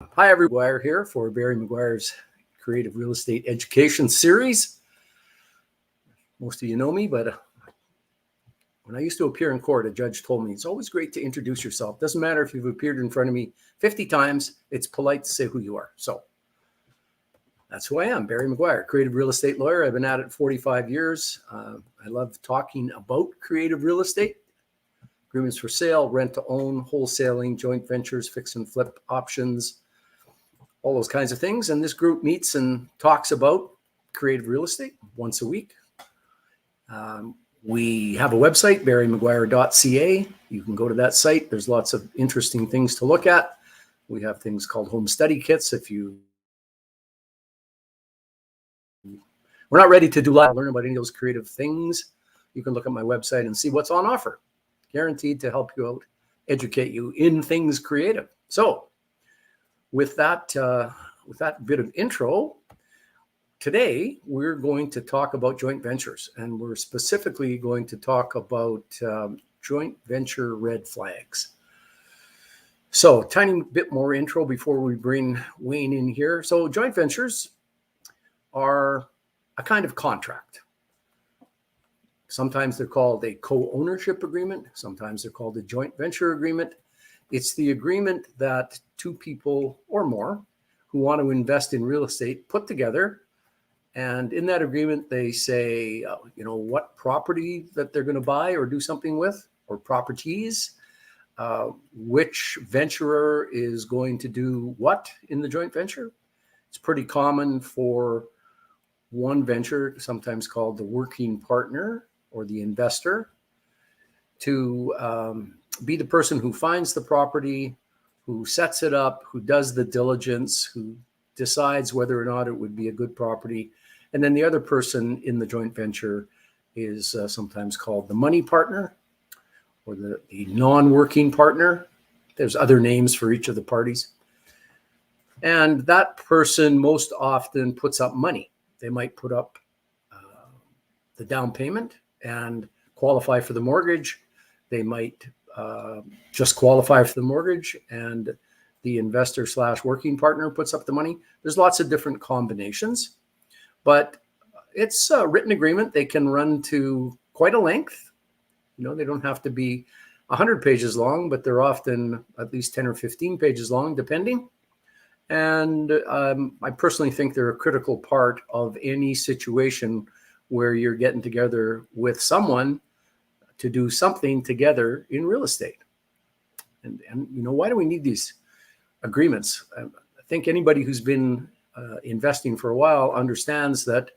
Hi, everyone. McGuire here for Barry McGuire's Creative Real Estate Education Series. Most of you know me, but when I used to appear in court, a judge told me it's always great to introduce yourself. Doesn't matter if you've appeared in front of me 50 times, it's polite to say who you are. So that's who I am, Barry McGuire, creative real estate lawyer. I've been at it 45 years. I love talking about creative real estate, agreements for sale, rent to own, wholesaling, joint ventures, fix and flip options, all those kinds of things. And this group meets and talks about creative real estate once a week. We have a website, barrymcguire.ca. You can go to that site. There's lots of interesting things to look at. We have things called home study kits. We're not ready to do live, learn about any of those creative things, you can look at my website and see what's on offer. Guaranteed to help you out, educate you in things creative. So with that bit of intro, today we're going to talk about joint ventures, and we're specifically going to talk about joint venture red flags. So tiny bit more intro before we bring Wayne in here. So joint ventures are a kind of contract. Sometimes they're called a co-ownership agreement. Sometimes they're called a joint venture agreement. It's the agreement that two people or more who want to invest in real estate put together. And in that agreement, they say, what property that they're going to buy or do something with, or properties, which venturer is going to do what in the joint venture. It's pretty common for one venture, sometimes called the working partner or the investor, to be the person who finds the property, who sets it up, who does the diligence, who decides whether or not it would be a good property. And then the other person in the joint venture is sometimes called the money partner or the non-working partner. There's other names for each of the parties. And that person most often puts up money. They might put up the down payment and qualify for the mortgage. They might just qualify for the mortgage, and the investor / working partner puts up the money. There's lots of different combinations, but it's a written agreement. They can run to quite a length. They don't have to be 100 pages long, but they're often at least 10 or 15 pages long, depending. And I personally think they're a critical part of any situation where you're getting together with someone to do something together in real estate. And why do we need these agreements? I think anybody who's been investing for a while understands that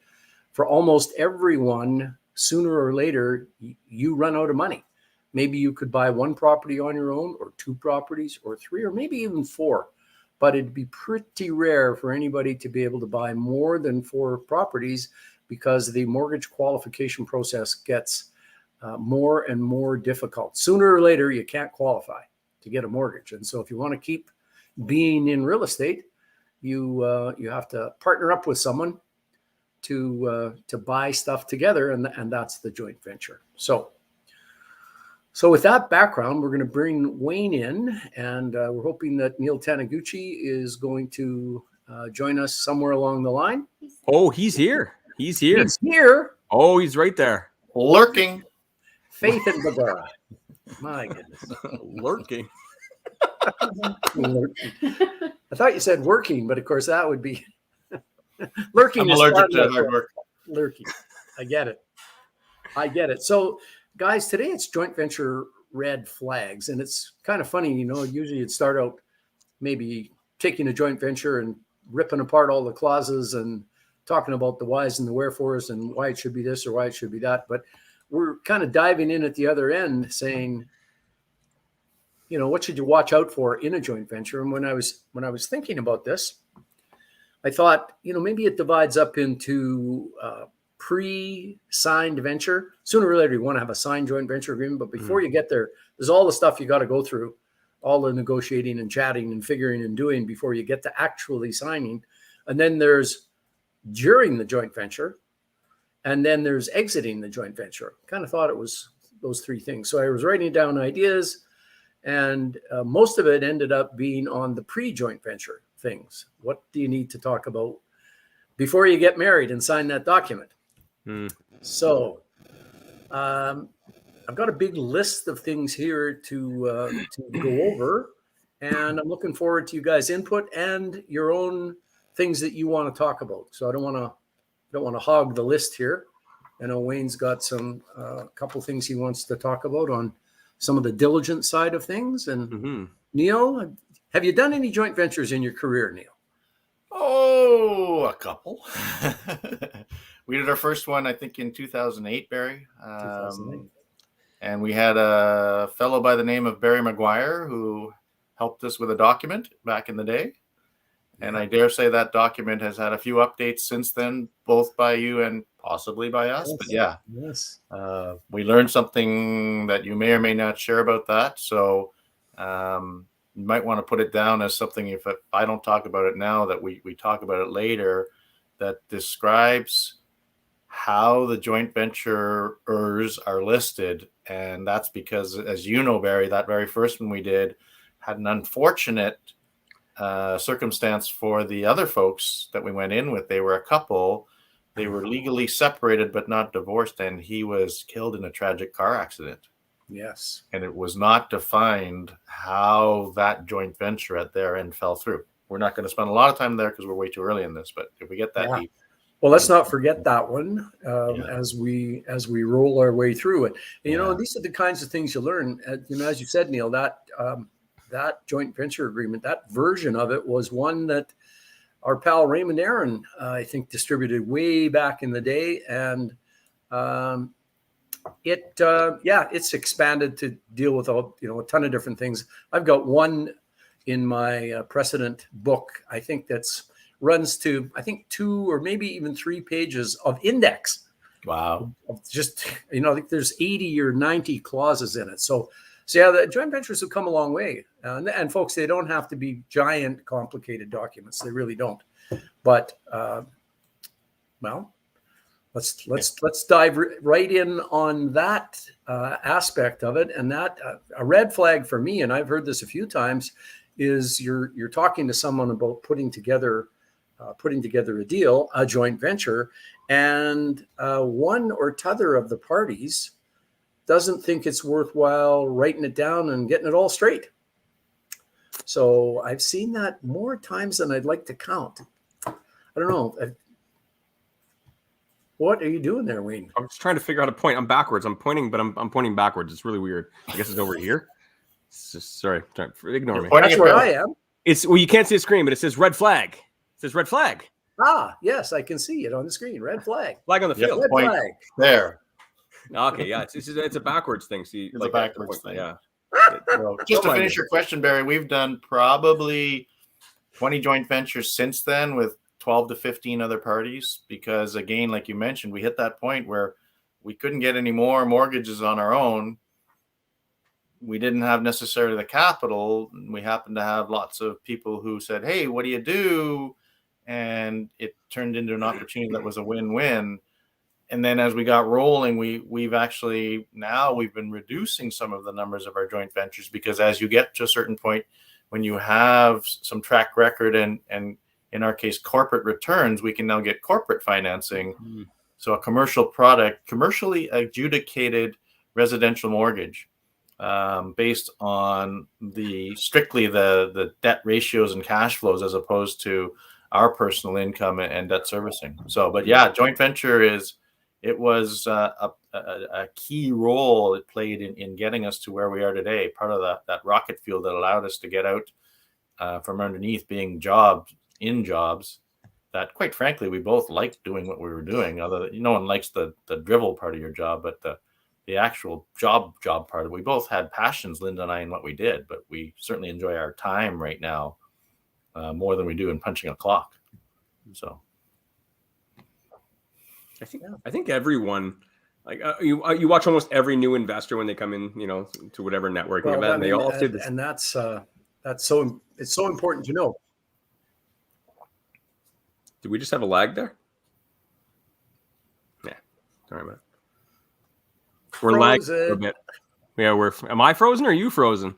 for almost everyone, sooner or later, you run out of money. Maybe you could buy one property on your own, or two properties, or three, or maybe even four. But it'd be pretty rare for anybody to be able to buy more than four properties, because the mortgage qualification process gets more and more difficult. Sooner or later, you can't qualify to get a mortgage. And so if you want to keep being in real estate, you have to partner up with someone to buy stuff together, and that's the joint venture. So with that background, we're going to bring Wayne in, and we're hoping that Neil Taniguchi is going to join us somewhere along the line. Oh, he's here. He's here. He's here. Oh, he's right there. Lurking. Faith in Bagara. My goodness. Lurking. I thought you said working, but of course that would be lurking. I'm allergic to hard work. Lurking. I get it. So guys, today it's joint venture red flags, and it's kind of funny, usually you'd start out maybe taking a joint venture and ripping apart all the clauses and talking about the whys and the wherefores and why it should be this or why it should be that. But we're kind of diving in at the other end saying, what should you watch out for in a joint venture? And when I was thinking about this, I thought, maybe it divides up into pre-signed venture. Sooner or later, you want to have a signed joint venture agreement, but before you get there, there's all the stuff you got to go through, all the negotiating and chatting and figuring and doing before you get to actually signing. And then there's during the joint venture, and then there's exiting the joint venture. Kind of thought it was those three things. So I was writing down ideas, And most of it ended up being on the pre-joint venture things. What do you need to talk about before you get married and sign that document? So I've got a big list of things here to go over, and I'm looking forward to you guys' input and your own things that you want to talk about. So I don't want to hog the list here. I know Wayne's got some couple things he wants to talk about on some of the diligent side of things. And Neil, have you done any joint ventures in your career, Neil? Oh, a couple. We did our first one, I think, in 2008, Barry. 2008. And we had a fellow by the name of Barry McGuire who helped us with a document back in the day. And I dare say that document has had a few updates since then, both by you and possibly by us. Yes. But yeah, Yes. We learned something that you may or may not share about that. So you might want to put it down as something, if I don't talk about it now, that we talk about it later, that describes how the joint venturers are listed. And that's because, as you know, Barry, that very first one we did had an unfortunate circumstance for the other folks that we went in with. They were a couple. They were legally separated but not divorced, and he was killed in a tragic car accident. Yes. And it was not defined how that joint venture at their end fell through. We're not going to spend a lot of time there because we're way too early in this, but if we get that deep. Well, let's not forget that one as we roll our way through it. And, these are the kinds of things you learn. As you said, Neil, that joint venture agreement, that version of it was one that our pal Raymond Aaron, I think, distributed way back in the day, and it's expanded to deal with a ton of different things. I've got one in my precedent book, I think, that's runs to, I think, 2 or maybe even 3 pages of index. Wow. Just, I think there's 80 or 90 clauses in it. So yeah, the joint ventures have come a long way. And folks, they don't have to be giant, complicated documents. They really don't. But, let's dive right in on that aspect of it. And that a red flag for me, and I've heard this a few times, is you're talking to someone about putting together a deal, a joint venture, and one or t'other of the parties doesn't think it's worthwhile writing it down and getting it all straight. So I've seen that more times than I'd like to count. I don't know. What are you doing there, Wayne? I'm just trying to figure out a point. I'm backwards. I'm pointing, but I'm pointing backwards. It's really weird. I guess it's over here. It's just, sorry, ignore me. That's where I am. You can't see the screen, but it says red flag. It says red flag. Ah, yes, I can see it on the screen. Red flag. Flag on the field. Red flag. There. Okay, yeah, it's a backwards thing. See, It's a backwards thing. Yeah. Just to finish your question, Barry, we've done probably 20 joint ventures since then with 12 to 15 other parties, because again, like you mentioned, we hit that point where we couldn't get any more mortgages on our own. We didn't have necessarily the capital. We happened to have lots of people who said, hey, what do you do? And it turned into an opportunity that was a win-win. And then as we got rolling, we've been reducing some of the numbers of our joint ventures, because as you get to a certain point, when you have some track record and in our case, corporate returns, we can now get corporate financing. Mm-hmm. So a commercial product, commercially adjudicated residential mortgage, based on strictly the debt ratios and cash flows, as opposed to our personal income and debt servicing. So, but yeah, joint venture was a key role it played in getting us to where we are today. Part of that rocket fuel that allowed us to get out from underneath being jobs that, quite frankly, we both liked doing what we were doing. Although no one likes the drivel part of your job, but the actual job part of it, we both had passions, Linda and I, in what we did. But we certainly enjoy our time right now more than we do in punching a clock. So. I think everyone, like you watch almost every new investor when they come in, to whatever networking event, and they all say this. And it's so important to know. Did we just have a lag there? Yeah, sorry about it. We're lagging a bit. Yeah, am I frozen or are you frozen?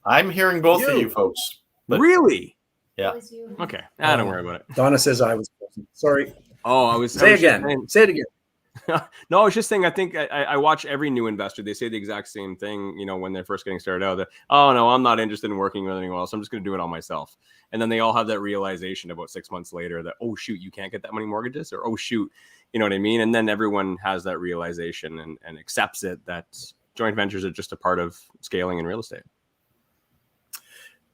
I'm hearing both of you folks. But Really? yeah. Okay. Don't worry about it. Donna says I was present. Sorry. Oh, I was. Say I was just again. saying- Say it again. No, I was just saying, I think I watch every new investor. They say the exact same thing, when they're first getting started out. That, oh, no, I'm not interested in working with anyone else. I'm just going to do it all myself. And then they all have that realization about 6 months later that, oh, shoot, you can't get that many mortgages, or, oh, shoot, you know what I mean? And then everyone has that realization and accepts it that joint ventures are just a part of scaling in real estate.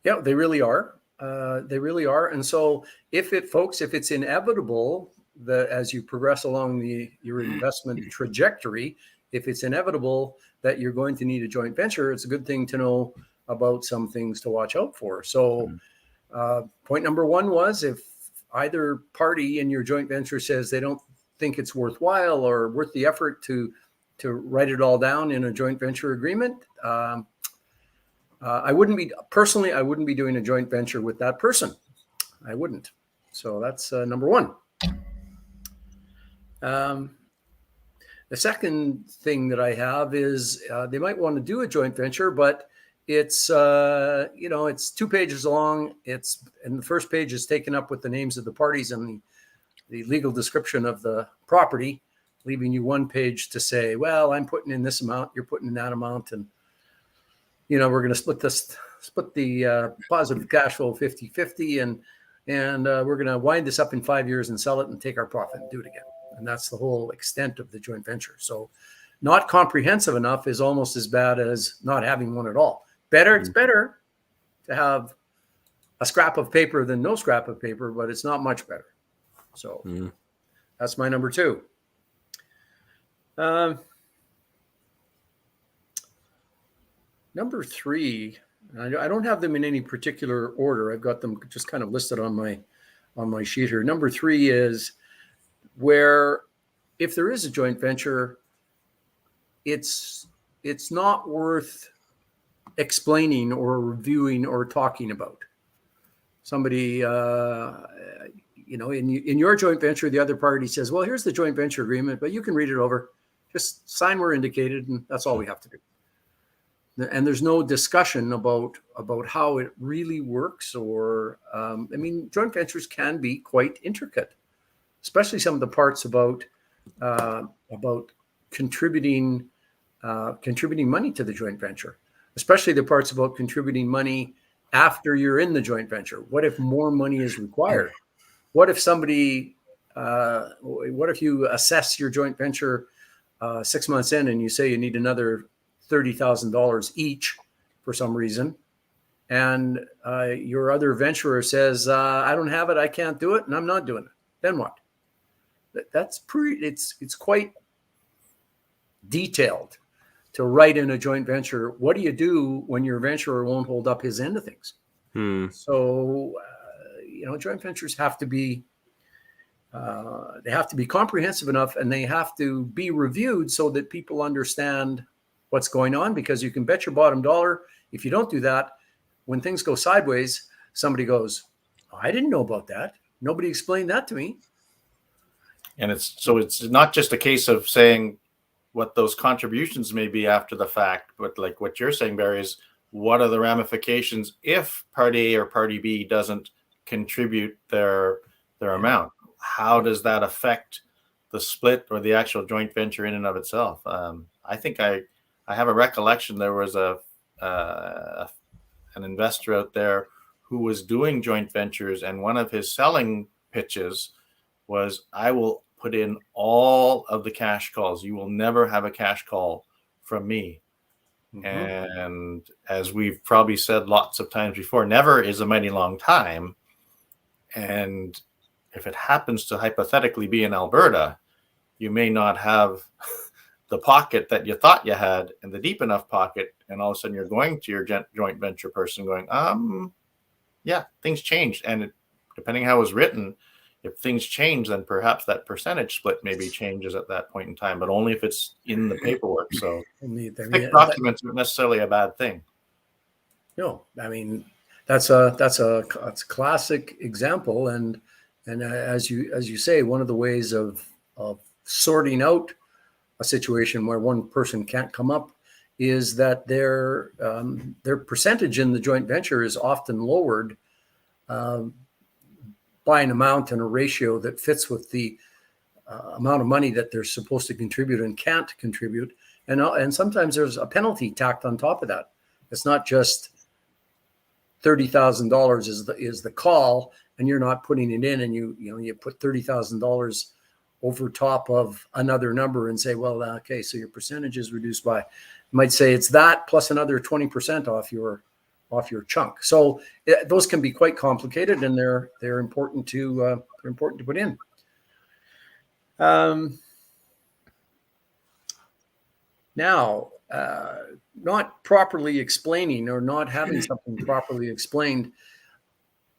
Yeah, they really are. They really are. And so if it's inevitable that as you progress along your investment trajectory, if it's inevitable that you're going to need a joint venture, it's a good thing to know about some things to watch out for. So point number one was, if either party in your joint venture says they don't think it's worthwhile or worth the effort to write it all down in a joint venture agreement, I wouldn't be doing a joint venture with that person. I wouldn't. So that's number one. The second thing that I have is they might want to do a joint venture, but it's it's 2 pages long. And the first page is taken up with the names of the parties and the legal description of the property, leaving you 1 page to say, well, I'm putting in this amount, you're putting in that amount, and we're going to split the positive cash flow 50-50, and we're going to wind this up in 5 years and sell it and take our profit and do it again. And that's the whole extent of the joint venture. So not comprehensive enough is almost as bad as not having one at all. It's better to have a scrap of paper than no scrap of paper, but it's not much better. So that's my number two. Number three, I don't have them in any particular order. I've got them just kind of listed on my sheet here. Number three is where if there is a joint venture, it's not worth explaining or reviewing or talking about. Somebody, in your joint venture, the other party says, well, here's the joint venture agreement, but you can read it over. Just sign where indicated, and that's all we have to do. And there's no discussion about how it really works, or joint ventures can be quite intricate, especially some of the parts about contributing money to the joint venture, especially the parts about contributing money after you're in the joint venture. What if more money is required? What if you assess your joint venture 6 months in and you say you need another $30,000 each for some reason, and your other venturer says, I don't have it, I can't do it, and I'm not doing it. Then what? It's quite detailed to write in a joint venture. What do you do when your venturer won't hold up his end of things? So, joint ventures have to be comprehensive enough, and they have to be reviewed so that people understand what's going on, because you can bet your bottom dollar, if you don't do that, when things go sideways, somebody goes, oh, I didn't know about that. Nobody explained that to me. And it's not just a case of saying what those contributions may be after the fact, but like what you're saying, Barry, is what are the ramifications if party A or party B doesn't contribute their amount? How does that affect the split or the actual joint venture in and of itself? I think I have a recollection. There was an investor out there who was doing joint ventures, and one of his selling pitches was, I will put in all of the cash calls. You will never have a cash call from me. Mm-hmm. And as we've probably said lots of times before, never is a mighty long time. And if it happens to hypothetically be in Alberta, you may not have the pocket that you thought you had and the deep enough pocket. And all of a sudden you're going to your joint venture person going, yeah, things changed. And depending how it was written, if things change, then perhaps that percentage split maybe changes at that point in time, but only if it's in the paperwork. So thick documents aren't necessarily a bad thing. No, I mean, that's a classic example. And as you say, one of the ways of sorting out a situation where one person can't come up is that their percentage in the joint venture is often lowered by an amount and a ratio that fits with the amount of money that they're supposed to contribute and can't contribute. And sometimes there's a penalty tacked on top of that. It's not just $30,000 is the call, and you're not putting it in, and you put $30,000 over top of another number and say, well, okay, so your percentage is reduced by, you might say it's that plus another 20% off your chunk. So those can be quite complicated, and they're important to put in. Now, not properly explaining or not having something properly explained,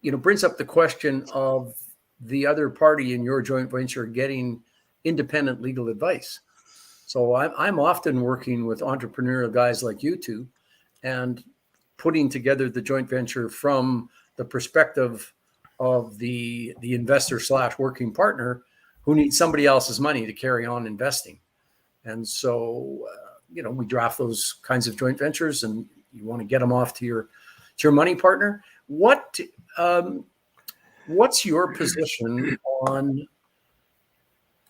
brings up the question of the other party in your joint venture getting independent legal advice. So I'm often working with entrepreneurial guys like you two and putting together the joint venture from the perspective of the investor / working partner who needs somebody else's money to carry on investing. And so, we draft those kinds of joint ventures, and you want to get them off to your money partner. What's your position on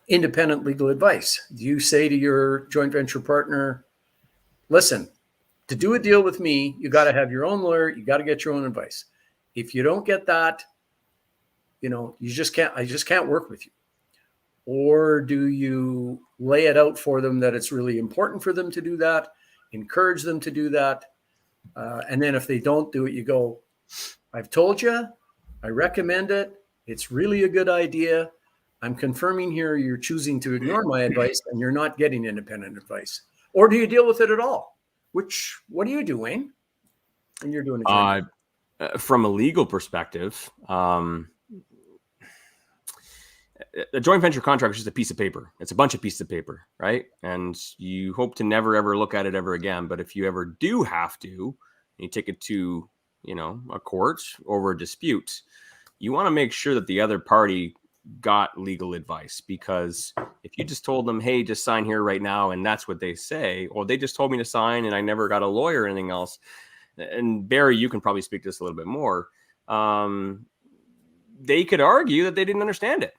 independent legal advice? Do you say to your joint venture partner, listen, to do a deal with me, you got to have your own lawyer, you got to get your own advice. If you don't get that, I just can't work with you. Or do you lay it out for them that it's really important for them to do that, encourage them to do that, and then if they don't do it, you go, I've told you, I recommend it, it's really a good idea, I'm confirming here you're choosing to ignore my advice and you're not getting independent advice? Or do you deal with it at all? What do you do, Wayne, when you're doing it? From a legal perspective, a joint venture contract is just a piece of paper. It's a bunch of pieces of paper, right? And you hope to never, ever look at it ever again. But if you ever do have to, you take it to, a court over a dispute, you want to make sure that the other party got legal advice. Because if you just told them, hey, just sign here right now, and that's what they say, or they just told me to sign and I never got a lawyer or anything else. And Barry, you can probably speak to this a little bit more. They could argue that they didn't understand it.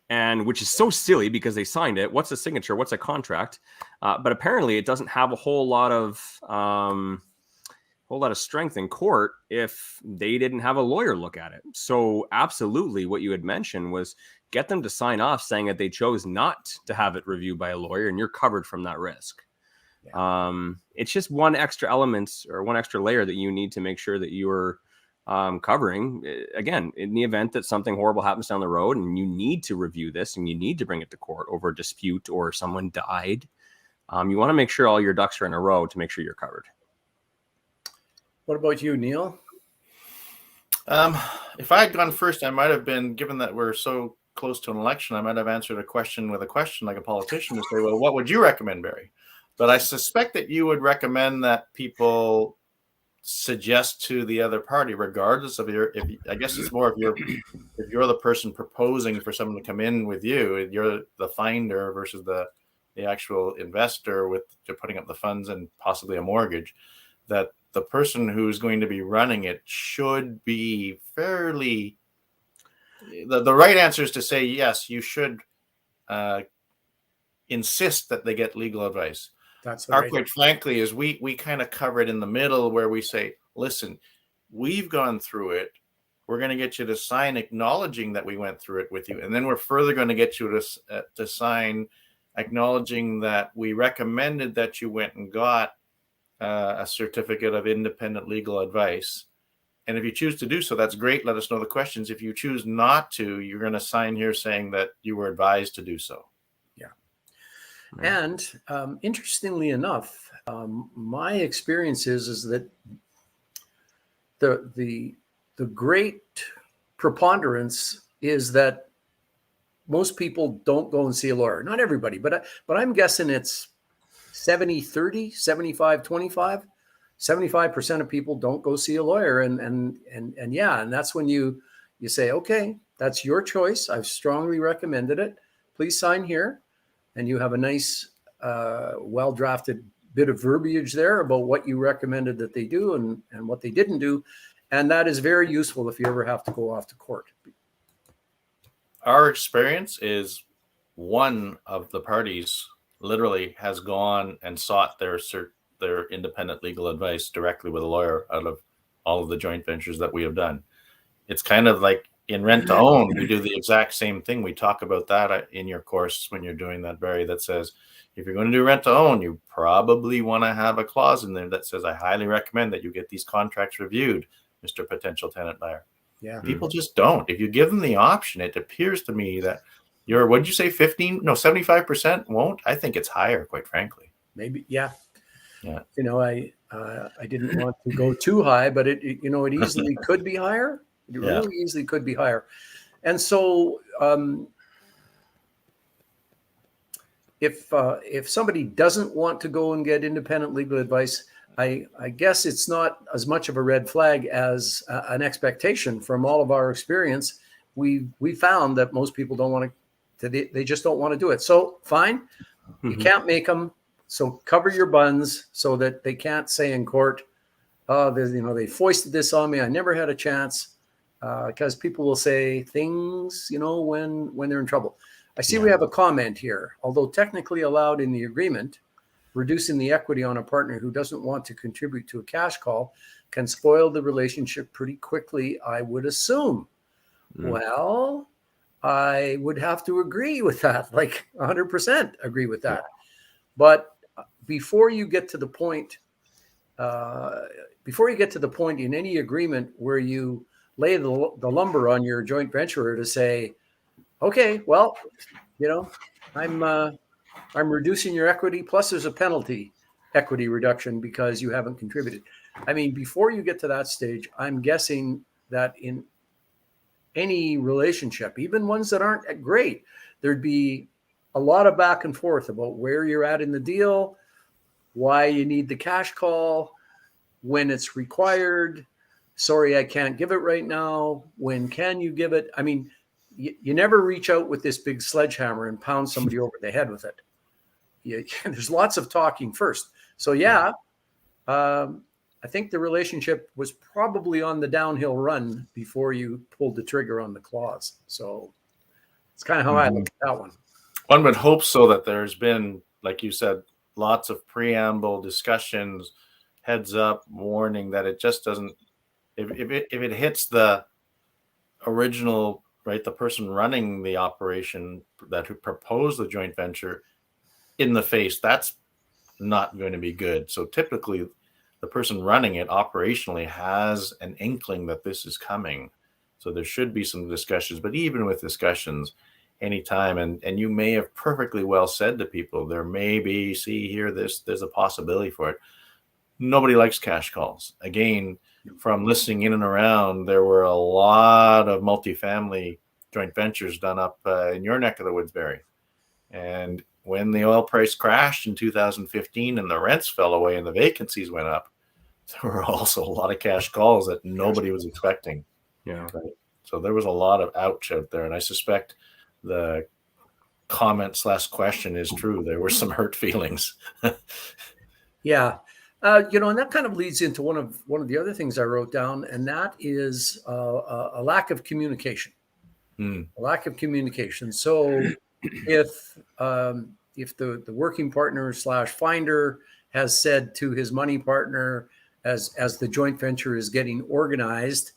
And which is so silly because they signed it. What's a signature? What's a contract? But apparently, it doesn't have a whole lot of strength in court if they didn't have a lawyer look at it. So, absolutely, what you had mentioned was get them to sign off saying that they chose not to have it reviewed by a lawyer, and you're covered from that risk. Yeah. It's just one extra element or one extra layer that you need to make sure that you're covering, again, in the event that something horrible happens down the road and you need to review this and you need to bring it to court over a dispute or someone died. You want to make sure all your ducks are in a row to make sure you're covered. What about you, Neil? If I had gone first, I might have been, given that we're so close to an election, I might have answered a question with a question like a politician to say, well, what would you recommend, Barry? But I suspect that you would recommend that people suggest to the other party, regardless of I guess it's more if you're the person proposing for someone to come in with you, you're the finder versus the actual investor with putting up the funds and possibly a mortgage, that the person who's going to be running it should be fairly, the right answer is to say, yes, you should insist that they get legal advice. That's right. Quite frankly, is we kind of cover it in the middle where we say, listen, we've gone through it. We're going to get you to sign acknowledging that we went through it with you. And then we're further going to get you to sign acknowledging that we recommended that you went and got a certificate of independent legal advice. And if you choose to do so, that's great. Let us know the questions. If you choose not to, you're going to sign here saying that you were advised to do so. And interestingly enough, my experience is that the great preponderance is that most people don't go and see a lawyer. Not everybody, but I'm guessing it's 70-30, 75-25. 75% of people don't go see a lawyer, and that's when you say, okay, that's your choice. I've strongly recommended it. Please sign here. And you have a nice, well-drafted bit of verbiage there about what you recommended that they do and what they didn't do. And that is very useful if you ever have to go off to court. Our experience is one of the parties literally has gone and sought their independent legal advice directly with a lawyer out of all of the joint ventures that we have done. It's kind of like in rent to own, we do the exact same thing. We talk about that in your course when you're doing that, Barry, that says, if you're going to do rent to own, you probably want to have a clause in there that says, I highly recommend that you get these contracts reviewed, Mr. Potential Tenant Buyer. Yeah. People just don't. If you give them the option, it appears to me that what did you say, 75% won't? I think it's higher, quite frankly. Maybe. Yeah. Yeah. You know, I didn't want to go too high, but it easily could be higher. It really easily could be higher. And so if somebody doesn't want to go and get independent legal advice, I guess it's not as much of a red flag as an expectation. From all of our experience, we found that most people don't want to, they just don't want to do it. So fine, you can't make them. So cover your buns so that they can't say in court, they foisted this on me. I never had a chance, because people will say things, when they're in trouble. I see we have a comment here. Although technically allowed in the agreement, reducing the equity on a partner who doesn't want to contribute to a cash call can spoil the relationship pretty quickly, I would assume. Well, I would have to agree with that, like 100% agree with that. But before you get to the point in any agreement where you lay the lumber on your joint venturer to say, okay, well, I'm reducing your equity, plus there's a penalty equity reduction because you haven't contributed. I mean, before you get to that stage, I'm guessing that in any relationship, even ones that aren't great, there'd be a lot of back and forth about where you're at in the deal, why you need the cash call, when it's required. Sorry, I can't give it right now. When can you give it? I mean, you never reach out with this big sledgehammer and pound somebody over the head with it. There's lots of talking first. So I think the relationship was probably on the downhill run before you pulled the trigger on the clause. So it's kind of how I look at that one. One would hope so, that there's been, like you said, lots of preamble discussions, heads up, warning that it just doesn't, if it hits the original, right, the person running the operation who proposed the joint venture in the face, that's not going to be good. So typically the person running it operationally has an inkling that this is coming. So there should be some discussions, but even with discussions anytime, and you may have perfectly well said to people, there may be, see here, there's a possibility for it. Nobody likes cash calls. Again, from listening in and around, there were a lot of multifamily joint ventures done up in your neck of the woods, Barry. And when the oil price crashed in 2015 and the rents fell away and the vacancies went up, there were also a lot of cash calls that nobody was expecting. Yeah. Right? So there was a lot of ouch out there. And I suspect the comment/question is true. There were some hurt feelings. Yeah. And that kind of leads into one of the other things I wrote down, and that is a lack of communication. A lack of communication. So if the working partner / finder has said to his money partner as the joint venture is getting organized,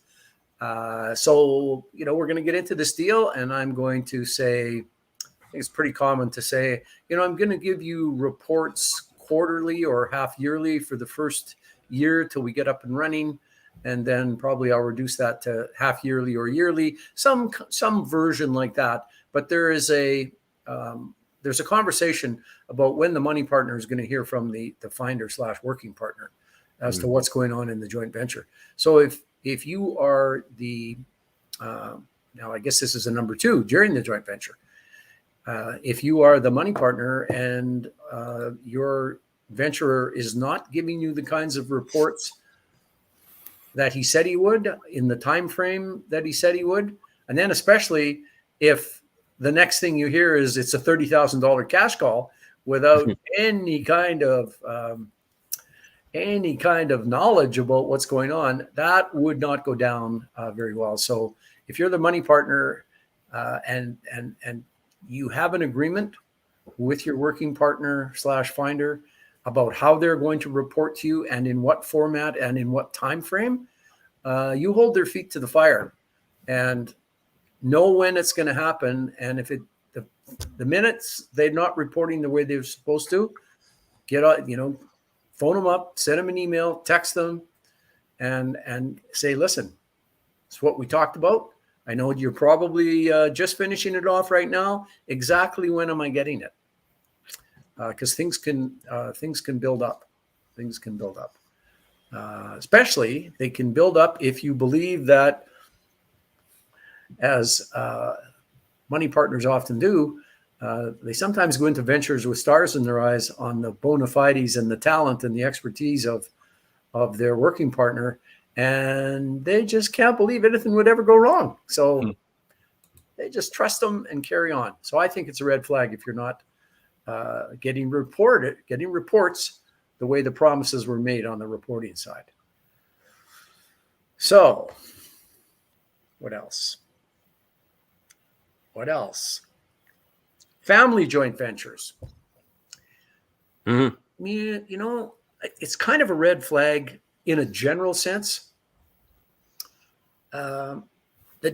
so we're going to get into this deal, and I'm going to say, I think it's pretty common to say, I'm going to give you reports quarterly or half yearly for the first year till we get up and running, and then probably I'll reduce that to half yearly or yearly, some version like that. But there's a conversation about when the money partner is going to hear from the finder / working partner as to what's going on in the joint venture. So if you are the now I guess this is a number 2 during the joint venture. If you are the money partner and your venturer is not giving you the kinds of reports that he said he would in the time frame that he said he would, and then especially if the next thing you hear is it's a $30,000 cash call, without any kind of knowledge about what's going on, that would not go down very well. So if you're the money partner and you have an agreement with your working partner / finder about how they're going to report to you and in what format and in what time frame, you hold their feet to the fire and know when it's going to happen. And if the minutes they're not reporting the way they're supposed to, get out, phone them up, send them an email, text them, and say, listen, it's what we talked about. I know you're probably just finishing it off right now. Exactly when am I getting it? Because things can build up. Things can build up. Especially they can build up if you believe that, as money partners often do, they sometimes go into ventures with stars in their eyes on the bona fides and the talent and the expertise of their working partner, and they just can't believe anything would ever go wrong. So they just trust them and carry on. So I think it's a red flag if you're not getting reports the way the promises were made on the reporting side. So what else? Family joint ventures. It's kind of a red flag in a general sense. That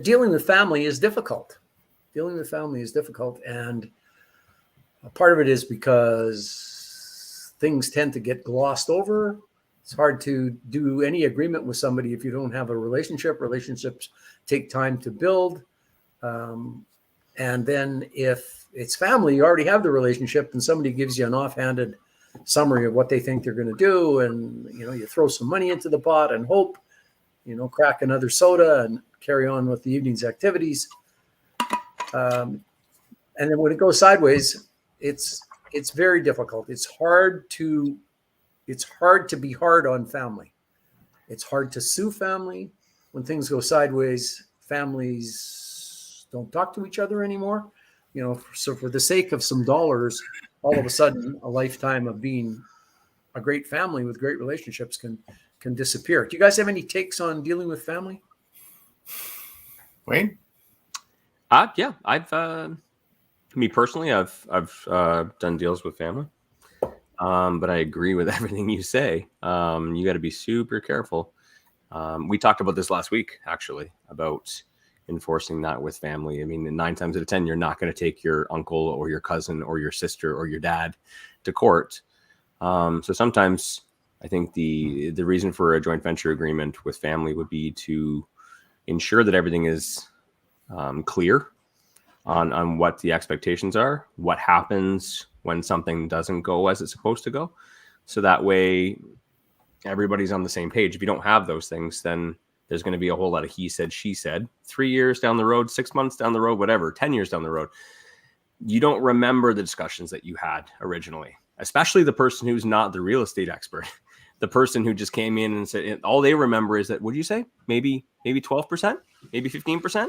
dealing with family is difficult. And part of it is because things tend to get glossed over. It's hard to do any agreement with somebody if you don't have a relationship. Relationships take time to build. And then if it's family, you already have the relationship, and somebody gives you an offhanded summary of what they think they're going to do. And, you throw some money into the pot and hope, crack another soda and carry on with the evening's activities. And then when it goes sideways, it's very difficult. It's hard to be hard on family. It's hard to sue family when things go sideways. Families don't talk to each other anymore. So for the sake of some dollars, all of a sudden, a lifetime of being a great family with great relationships can disappear. Do you guys have any takes on dealing with family? Wayne? Yeah, me personally, I've done deals with family, but I agree with everything you say. You got to be super careful. We talked about this last week, actually, about enforcing that with family. I mean, 9 times out of 10, you're not going to take your uncle or your cousin or your sister or your dad to court. So sometimes I think the reason for a joint venture agreement with family would be to ensure that everything is clear on what the expectations are, what happens when something doesn't go as it's supposed to go. So that way everybody's on the same page. If you don't have those things, then there's going to be a whole lot of he said, she said. 3 years down the road, 6 months down the road, whatever, 10 years down the road, you don't remember the discussions that you had originally, especially the person who's not the real estate expert. The person who just came in and said, all they remember is that, what did you say? Maybe 12%, maybe 15%.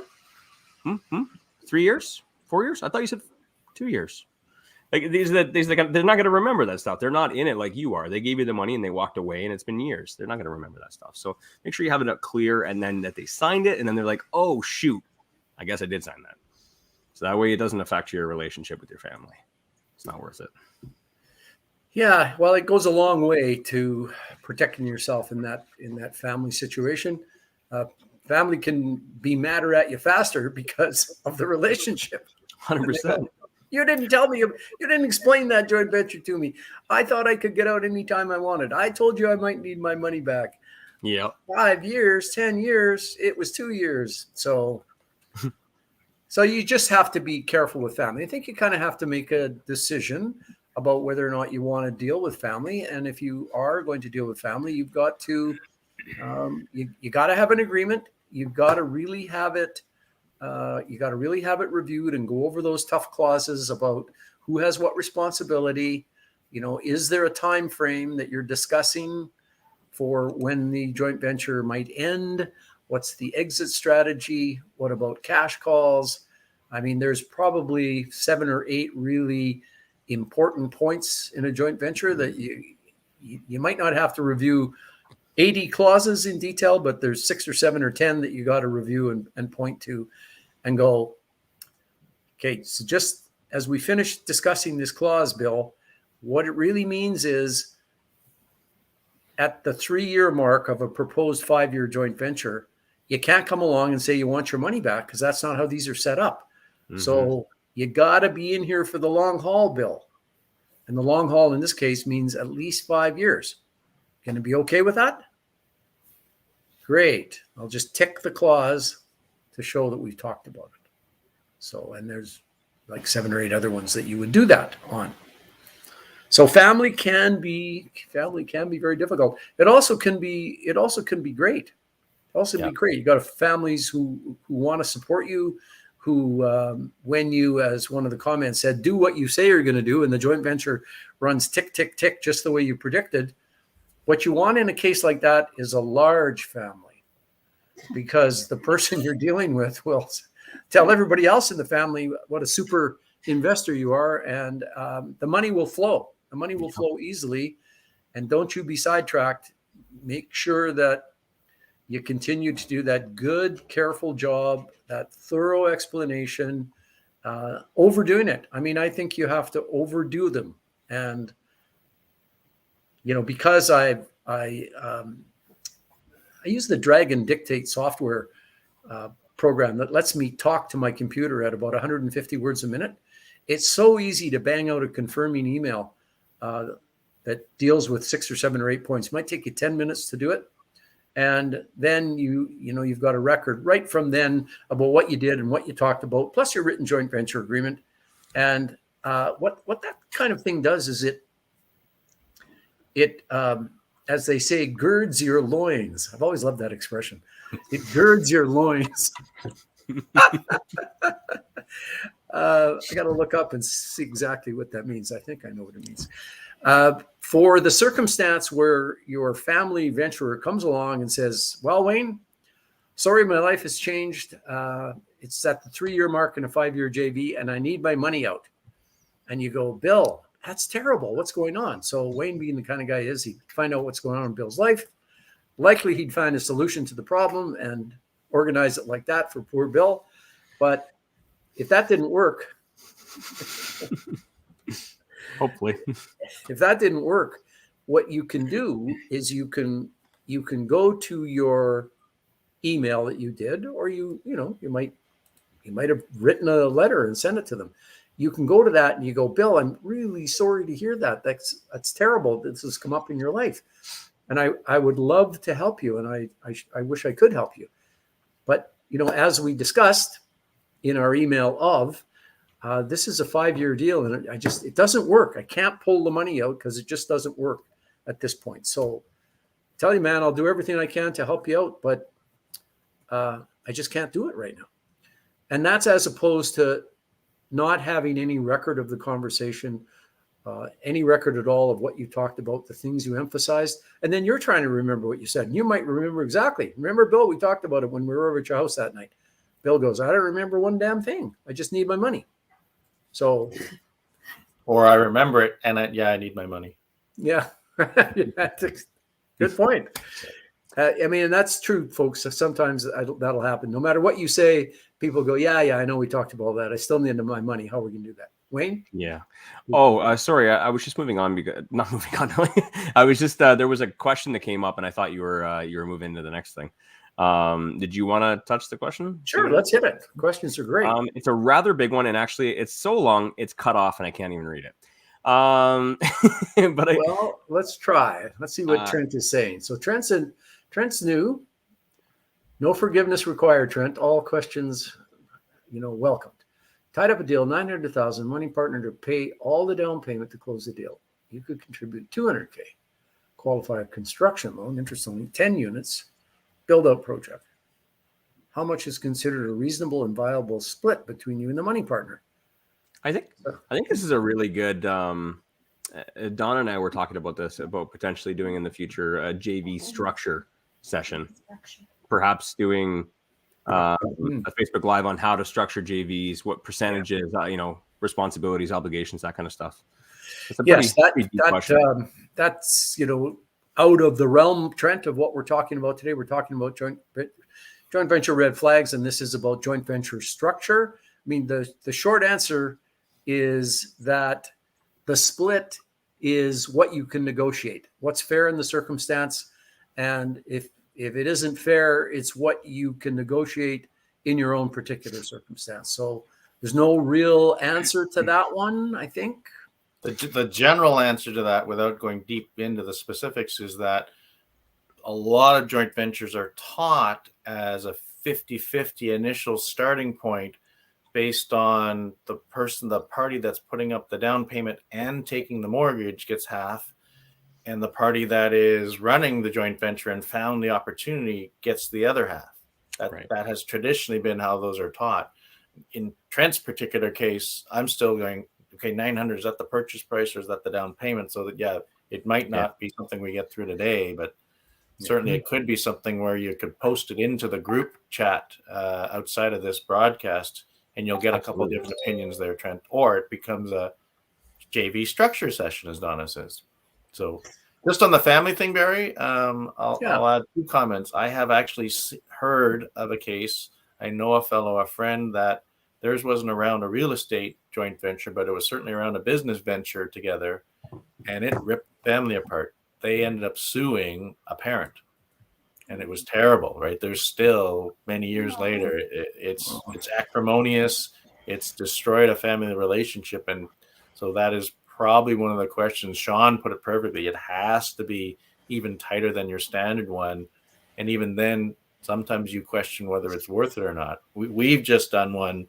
3 years, 4 years. I thought you said 2 years. Like they're not going to remember that stuff. They're not in it like you are. They gave you the money and they walked away, and it's been years. They're not going to remember that stuff. So make sure you have it up clear, and then that they signed it, and then they're like, oh shoot, I guess I did sign that. So that way it doesn't affect your relationship with your family. It's not worth it. Yeah, well, it goes a long way to protecting yourself in that family situation. Family can be madder at you faster because of the relationship. 100%. You didn't tell me. You didn't explain that joint venture to me. I thought I could get out anytime I wanted. I told you I might need my money back. Yeah. 5 years, 10 years. It was 2 years. So you just have to be careful with family. I think you kind of have to make a decision about whether or not you want to deal with family. And if you are going to deal with family, you've got to, you got to have an agreement. You've got to really have it. You got to really have it reviewed and go over those tough clauses about who has what responsibility. Is there a time frame that you're discussing for when the joint venture might end? What's the exit strategy? What about cash calls? I mean, there's probably 7 or 8 really important points in a joint venture that you might not have to review 80 clauses in detail, but there's 6 or 7 or 10 that you got to review and point to and go, okay, so just as we finish discussing this clause, Bill, what it really means is at the 3-year mark of a proposed 5-year joint venture, you can't come along and say you want your money back, because that's not how these are set up. Mm-hmm. So you got to be in here for the long haul, Bill. And the long haul in this case means at least 5 years. Going to be okay with that? Great. I'll just tick the clause to show that we've talked about it. So, and there's like 7 or 8 other ones that you would do that on. So family can be very difficult. It also can be great. Be great. You got families who want to support you, who when you, as one of the comments said, do what you say you're going to do, and the joint venture runs tick, tick, tick, just the way you predicted. What you want in a case like that is a large family, because the person you're dealing with will tell everybody else in the family what a super investor you are, and the money will flow. The money will flow easily, and don't you be sidetracked. Make sure that you continue to do that good, careful job, that thorough explanation, overdoing it. I mean, I think you have to overdo them. And, because I use the Dragon Dictate software program that lets me talk to my computer at about 150 words a minute. It's so easy to bang out a confirming email that deals with 6 or 7 or 8 points. It might take you 10 minutes to do it. And then you've got a record right from then about what you did and what you talked about, plus your written joint venture agreement. And what that kind of thing does is it as they say, girds your loins. I've always loved that expression. It girds your loins. I got to look up and see exactly what that means. I think I know what it means. For the circumstance where your family venturer comes along and says, well, Wayne, sorry, my life has changed. It's at the 3-year mark in a 5-year JV, and I need my money out. And you go, Bill, that's terrible. What's going on? So Wayne, being the kind of guy he is, he'd find out what's going on in Bill's life. Likely he'd find a solution to the problem and organize it like that for poor Bill. But if that didn't work, hopefully, if that didn't work, what you can do is you can go to your email that you did, or you might have written a letter and sent it to them. You can go to that and you go, Bill, I'm really sorry to hear that. That's terrible. This has come up in your life. And I would love to help you. And I wish I could help you. But, as we discussed in our email this is a 5-year deal, and it doesn't work. I can't pull the money out because it just doesn't work at this point. So tell you, man, I'll do everything I can to help you out, but I just can't do it right now. And that's as opposed to not having any record of the conversation, any record at all of what you talked about, the things you emphasized. And then you're trying to remember what you said. And you might remember exactly. Remember, Bill, we talked about it when we were over at your house that night. Bill goes, I don't remember one damn thing. I just need my money. So, or I remember it, and I need my money. Yeah, good point. And that's true, folks. Sometimes that'll happen. No matter what you say, people go, yeah, I know we talked about that. I still need my money. How are we going to do that? Wayne? Yeah. Oh, sorry. I was just moving on because not moving on. I was just there was a question that came up, and I thought you were moving to the next thing. Did you want to touch the question? Sure, let's hit it. Questions are great. It's a rather big one, and actually it's so long it's cut off and I can't even read it. But let's try. Let's see what Trent is saying. So Trent's new. No forgiveness required, Trent. All questions, welcomed. Tied up a deal, $900,000, money partner to pay all the down payment to close the deal. You could contribute $200K. Qualify a construction loan, interest only, 10 units. Build-out project. How much is considered a reasonable and viable split between you and the money partner? I think this is a really good. Don and I were talking about this, about potentially doing in the future a JV structure session, perhaps doing a Facebook Live on how to structure JVs, what percentages, responsibilities, obligations, that kind of stuff? It's a Yes, pretty deep question. that's out of the realm, Trent, of what we're talking about today. We're talking about joint venture red flags, and this is about joint venture structure. I mean, the short answer is that the split is what you can negotiate, what's fair in the circumstance, and if it isn't fair, it's what you can negotiate in your own particular circumstance. So there's no real answer to that one, I think. The general answer to that, without going deep into the specifics, is that a lot of joint ventures are taught as a 50-50 initial starting point based on the party that's putting up the down payment and taking the mortgage gets half, and the party that is running the joint venture and found the opportunity gets the other half. That has traditionally been how those are taught. In Trent's particular case, I'm still going, okay, 900, is that the purchase price or is that the down payment? So that, it might not be something we get through today, but certainly it could be something where you could post it into the group chat outside of this broadcast, and you'll get a couple of different opinions there, Trent, or it becomes a JV structure session, as Donna says. So just on the family thing, Barry, I'll add 2 comments. I have actually heard of a case. I know a friend that theirs wasn't around a real estate joint venture, but it was certainly around a business venture together, and it ripped the family apart. They ended up suing a parent, and it was terrible, right? There's still many years later, it's acrimonious. It's destroyed a family relationship. And so that is probably one of the questions. Sean put it perfectly. It has to be even tighter than your standard one. And even then, sometimes you question whether it's worth it or not. We've just done one.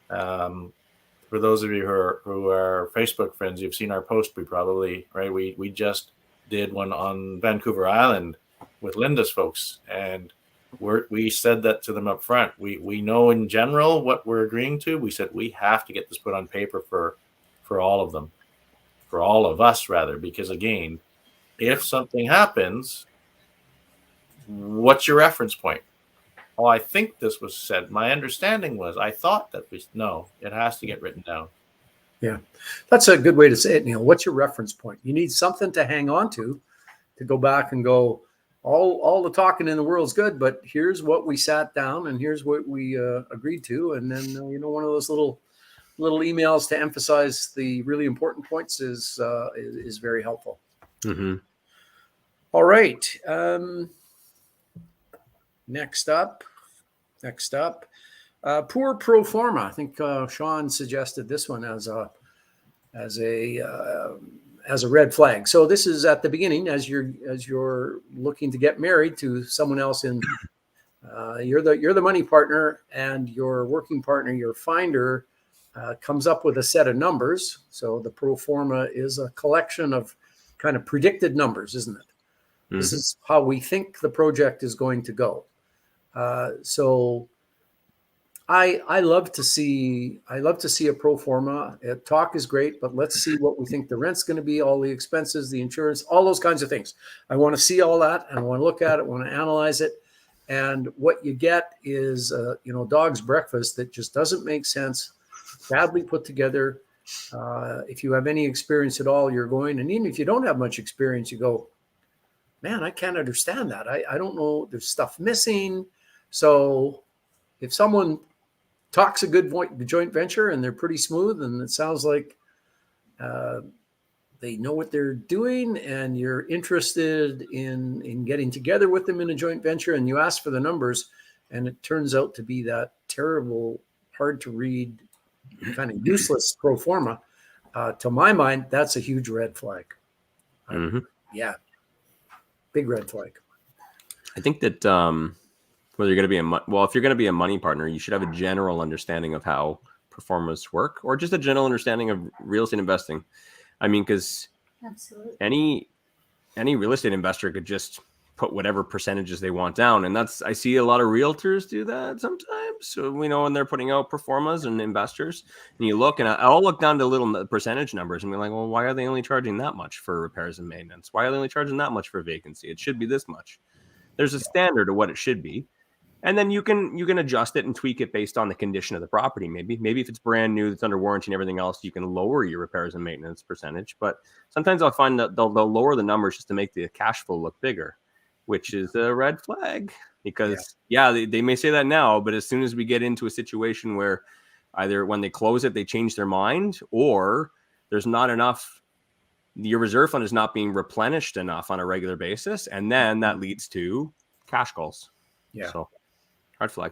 For those of you who are Facebook friends, you've seen our post. We just did one on Vancouver Island with Linda's folks, and we said that to them up front. We know in general what we're agreeing to. We said we have to get this put on paper for all of them, for all of us rather, because again, if something happens, what's your reference point? Oh, I think this was said. My understanding was, I thought that no, it has to get written down. Yeah, that's a good way to say it, Neil. What's your reference point? You need something to hang on to go back and go, all the talking in the world is good, but here's what we sat down and here's what we agreed to. And then, one of those little emails to emphasize the really important points is very helpful. Mm-hmm. All right. Next up, poor pro forma. I think Sean suggested this one as a red flag. So this is at the beginning, as you're looking to get married to someone else in. You're the money partner, and your working partner, your finder, comes up with a set of numbers. So the pro forma is a collection of kind of predicted numbers, isn't it? Mm-hmm. This is how we think the project is going to go. So I love to see a pro forma. Talk is great, but let's see what we think the rent's going to be, all the expenses, the insurance, all those kinds of things. I want to see all that, and I want to look at it, want to analyze it. And what you get is, dog's breakfast that just doesn't make sense, badly put together. If you have any experience at all, you're going, and even if you don't have much experience, you go, man, I can't understand that. I don't know. There's stuff missing. So if someone talks a good joint venture and they're pretty smooth, and it sounds like they know what they're doing, and you're interested in getting together with them in a joint venture, and you ask for the numbers, and it turns out to be that terrible, hard to read, kind of useless pro forma, to my mind, that's a huge red flag. Mm-hmm. Yeah. Big red flag. I think that whether you're going to be if you're going to be a money partner, you should have a general understanding of how performers work, or just a general understanding of real estate investing. I mean, because any real estate investor could just put whatever percentages they want down, and I see a lot of realtors do that sometimes. So when they're putting out performas and investors, and you look, and I'll look down to little percentage numbers and be like, well, why are they only charging that much for repairs and maintenance? Why are they only charging that much for vacancy? It should be this much. There's a standard of what it should be. And then you can adjust it and tweak it based on the condition of the property. Maybe if it's brand new, it's under warranty and everything else, you can lower your repairs and maintenance percentage. But sometimes I'll find that they'll lower the numbers just to make the cash flow look bigger, which is a red flag. Because they may say that now, but as soon as we get into a situation where either when they close it, they change their mind, or there's not enough, your reserve fund is not being replenished enough on a regular basis, and then that leads to cash calls. Yeah. So red flag.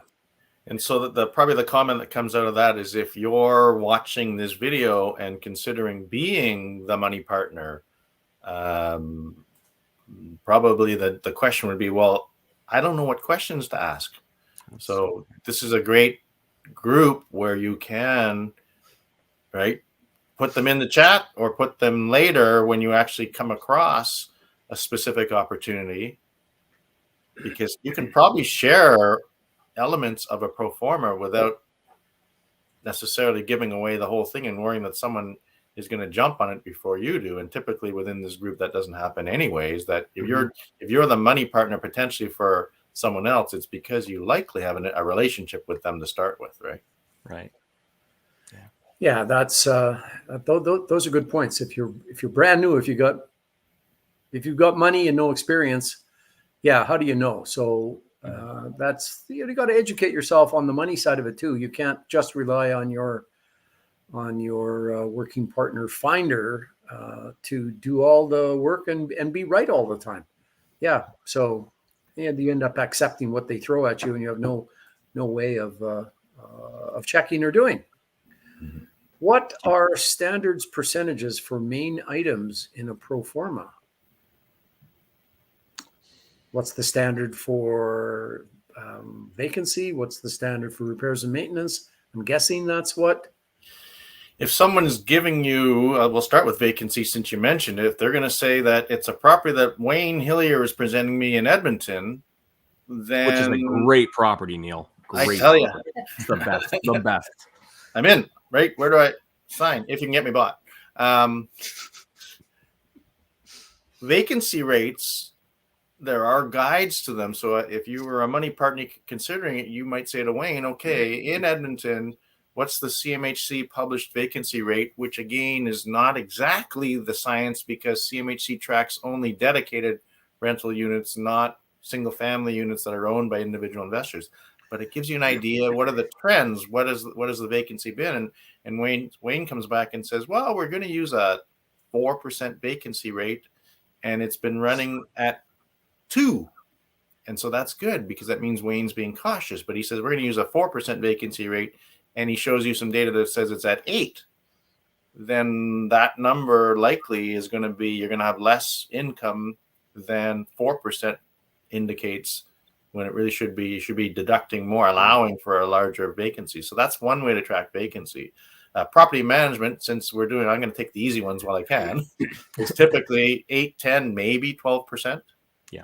And so probably the comment that comes out of that is, if you're watching this video and considering being the money partner, probably the question would be, well, I don't know what questions to ask. So this is a great group where you can, right, put them in the chat or put them later when you actually come across a specific opportunity, because you can probably share elements of a pro forma without necessarily giving away the whole thing and worrying that someone is going to jump on it before you do. And typically within this group, that doesn't happen anyways. That if you're the money partner potentially for someone else, it's because you likely have a relationship with them to start with, right? Right. Yeah, that's those are good points. If you're brand new, if you've got money and no experience, how do you know? So that's, you got to educate yourself on the money side of it too. You can't just rely on your working partner finder to do all the work and be right all the time. Yeah. So you end up accepting what they throw at you, and you have no way of checking or doing. Mm-hmm. What are standards percentages for main items in a pro forma? What's the standard for vacancy? What's the standard for repairs and maintenance? I'm guessing that's what. If someone is giving you, we'll start with vacancy since you mentioned it. If they're going to say that it's a property that Wayne Hillier is presenting me in Edmonton, then... Which is a great property, Neil. Great I tell you. It's the best. The best. I'm in, right? Where do I sign? If you can get me bought. Vacancy rates, there are guides to them. So if you were a money partner considering it, you might say to Wayne, okay, in Edmonton, what's the Cmhc published vacancy rate, which again is not exactly the science, because Cmhc tracks only dedicated rental units, not single family units that are owned by individual investors. But it gives you an idea. What are the trends? What has the vacancy been? And Wayne comes back and says, well, we're going to use a 4% vacancy rate, and it's been running at 2%. And so that's good, because that means Wayne's being cautious. But he says, we're going to use a 4% vacancy rate, and he shows you some data that says it's at 8%. Then that number likely is going to be, you're going to have less income than 4% indicates, when it really should be, you should be deducting more, allowing for a larger vacancy. So that's one way to track vacancy. Property management, since I'm going to take the easy ones while I can, is typically 8, 10, maybe 12%. Yeah.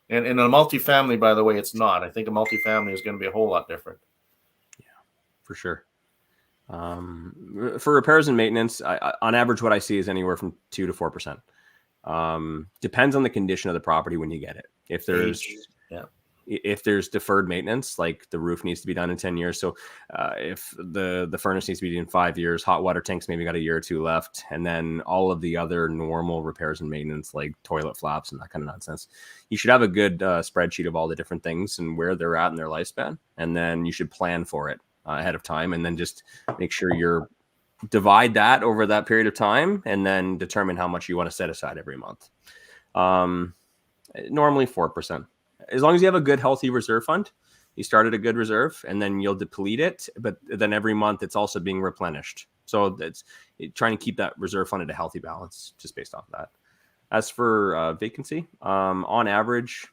And in a multifamily, by the way, it's not. I think a multifamily is going to be a whole lot different. Yeah, for sure. For repairs and maintenance, on average, what I see is anywhere from 2 to 4%. Depends on the condition of the property when you get it. If there's deferred maintenance, like the roof needs to be done in 10 years. So if the furnace needs to be in 5 years, hot water tanks maybe got a year or two left. And then all of the other normal repairs and maintenance, like toilet flaps and that kind of nonsense. You should have a good spreadsheet of all the different things and where they're at in their lifespan. And then you should plan for it ahead of time. And then just make sure you're divide that over that period of time, and then determine how much you want to set aside every month. Normally 4%. As long as you have a good, healthy reserve fund, you started a good reserve, and then you'll deplete it. But then every month it's also being replenished. So that's trying to keep that reserve fund at a healthy balance, just based off of that. As for vacancy, on average,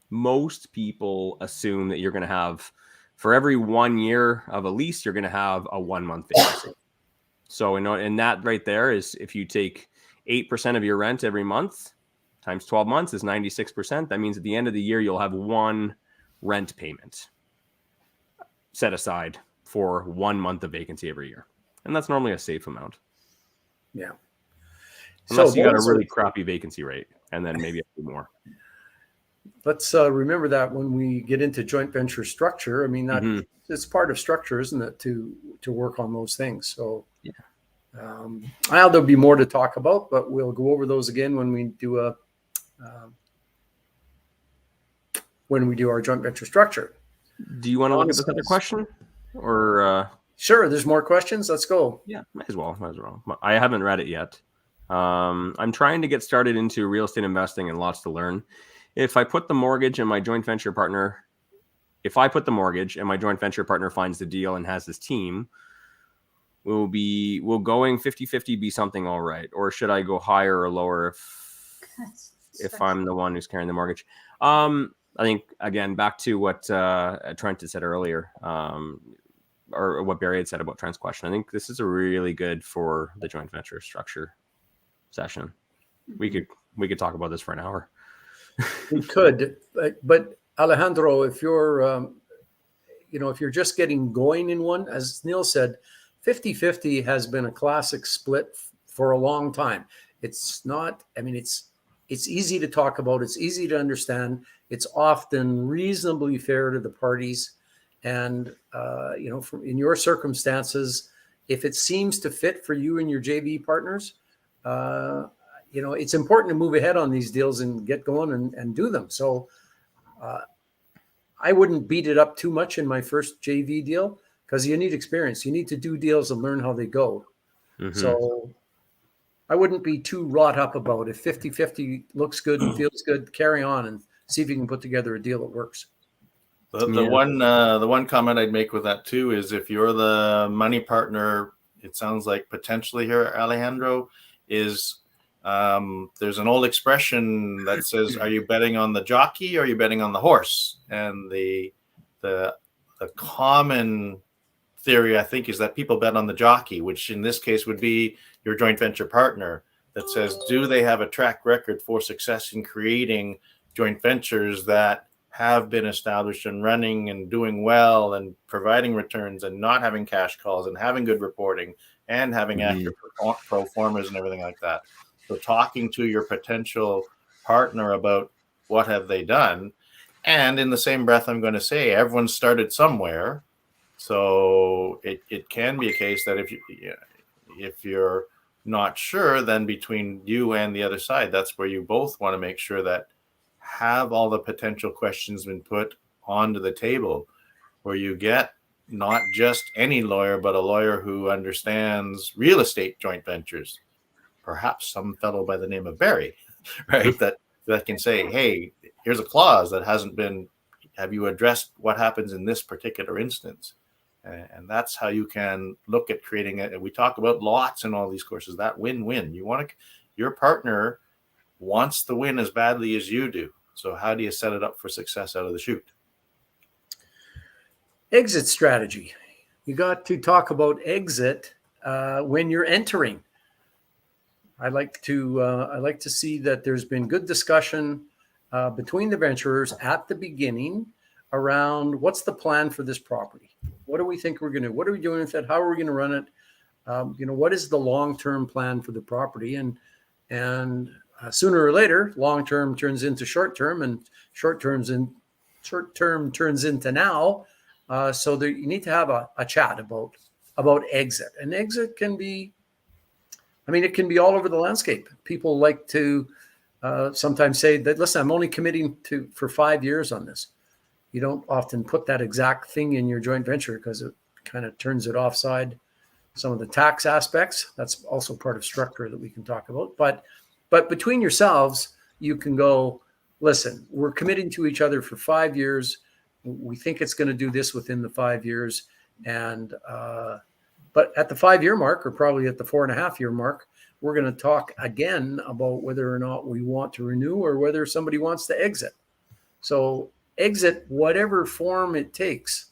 most people assume that you're going to have, for every 1 year of a lease, you're going to have a 1 month vacancy. So in that right there is, if you take 8% of your rent every month, times 12 months is 96%. That means at the end of the year, you'll have one rent payment set aside for 1 month of vacancy every year. And that's normally a safe amount. Yeah. Unless you got a really crappy vacancy rate, and then maybe a few more. let's remember that when we get into joint venture structure. I mean, that it's part of structure, isn't it, to work on those things. So yeah. There'll be more to talk about, but we'll go over those again when we do our joint venture structure. Do you want to look at this other question, or sure, there's more questions? Let's go. Yeah, might as well. I haven't read it yet. I'm trying to get started into real estate investing and lots to learn. If I put the mortgage and my joint venture partner finds the deal and has this team, will going 50-50 be something all right? Or should I go higher or lower if I'm the one who's carrying the mortgage? I think, again, back to what Trent had said earlier, or what Barry had said about Trent's question. I think this is a really good for the joint venture structure session. We could talk about this for an hour. We could, but Alejandro, if you're if you're just getting going in one, as Neil said, 50-50 has been a classic split for a long time. It's not, I mean, it's easy to talk about. It's easy to understand. It's often reasonably fair to the parties. And, in your circumstances, if it seems to fit for you and your JV partners, it's important to move ahead on these deals and get going and do them. So I wouldn't beat it up too much in my first JV deal, because you need experience. You need to do deals and learn how they go. So I wouldn't be too wrought up about it. If 50-50 looks good and feels good, carry on and see if you can put together a deal that works. The one comment I'd make with that too is, if you're the money partner, it sounds like potentially here, Alejandro, is there's an old expression that says, are you betting on the jockey or are you betting on the horse? And the common theory, I think, is that people bet on the jockey, which in this case would be your joint venture partner, that says, do they have a track record for success in creating joint ventures that have been established and running and doing well and providing returns and not having cash calls and having good reporting and having accurate pro formas and everything like that. So talking to your potential partner about what have they done. And in the same breath, I'm going to say everyone started somewhere. So it can be a case that if you're not sure, then between you and the other side, that's where you both want to make sure that have all the potential questions been put onto the table, where you get not just any lawyer, but a lawyer who understands real estate joint ventures, perhaps some fellow by the name of Barry, right? that can say, hey, here's a clause that hasn't been, have you addressed what happens in this particular instance? And that's how you can look at creating it. We talk about lots in all these courses, that win-win. Your partner wants the win as badly as you do. So how do you set it up for success out of the chute? Exit strategy. You got to talk about exit when you're entering. I like to see that there's been good discussion between the venturers at the beginning around what's the plan for this property. What do we think we're going to do? What are we doing with it? How are we going to run it? What is the long-term plan for the property? And sooner or later, long-term turns into short-term, and short-term turns into now. So there, you need to have a chat about exit. And exit can be, it can be all over the landscape. People like to sometimes say that, listen, I'm only committing for 5 years on this. You don't often put that exact thing in your joint venture because it kind of turns it offside some of the tax aspects. That's also part of structure that we can talk about. But between yourselves, you can go, listen, we're committing to each other for 5 years. We think it's going to do this within the 5 years. And but at the 5 year mark, or probably at the 4.5 year mark, we're going to talk again about whether or not we want to renew or whether somebody wants to exit. So exit, whatever form it takes,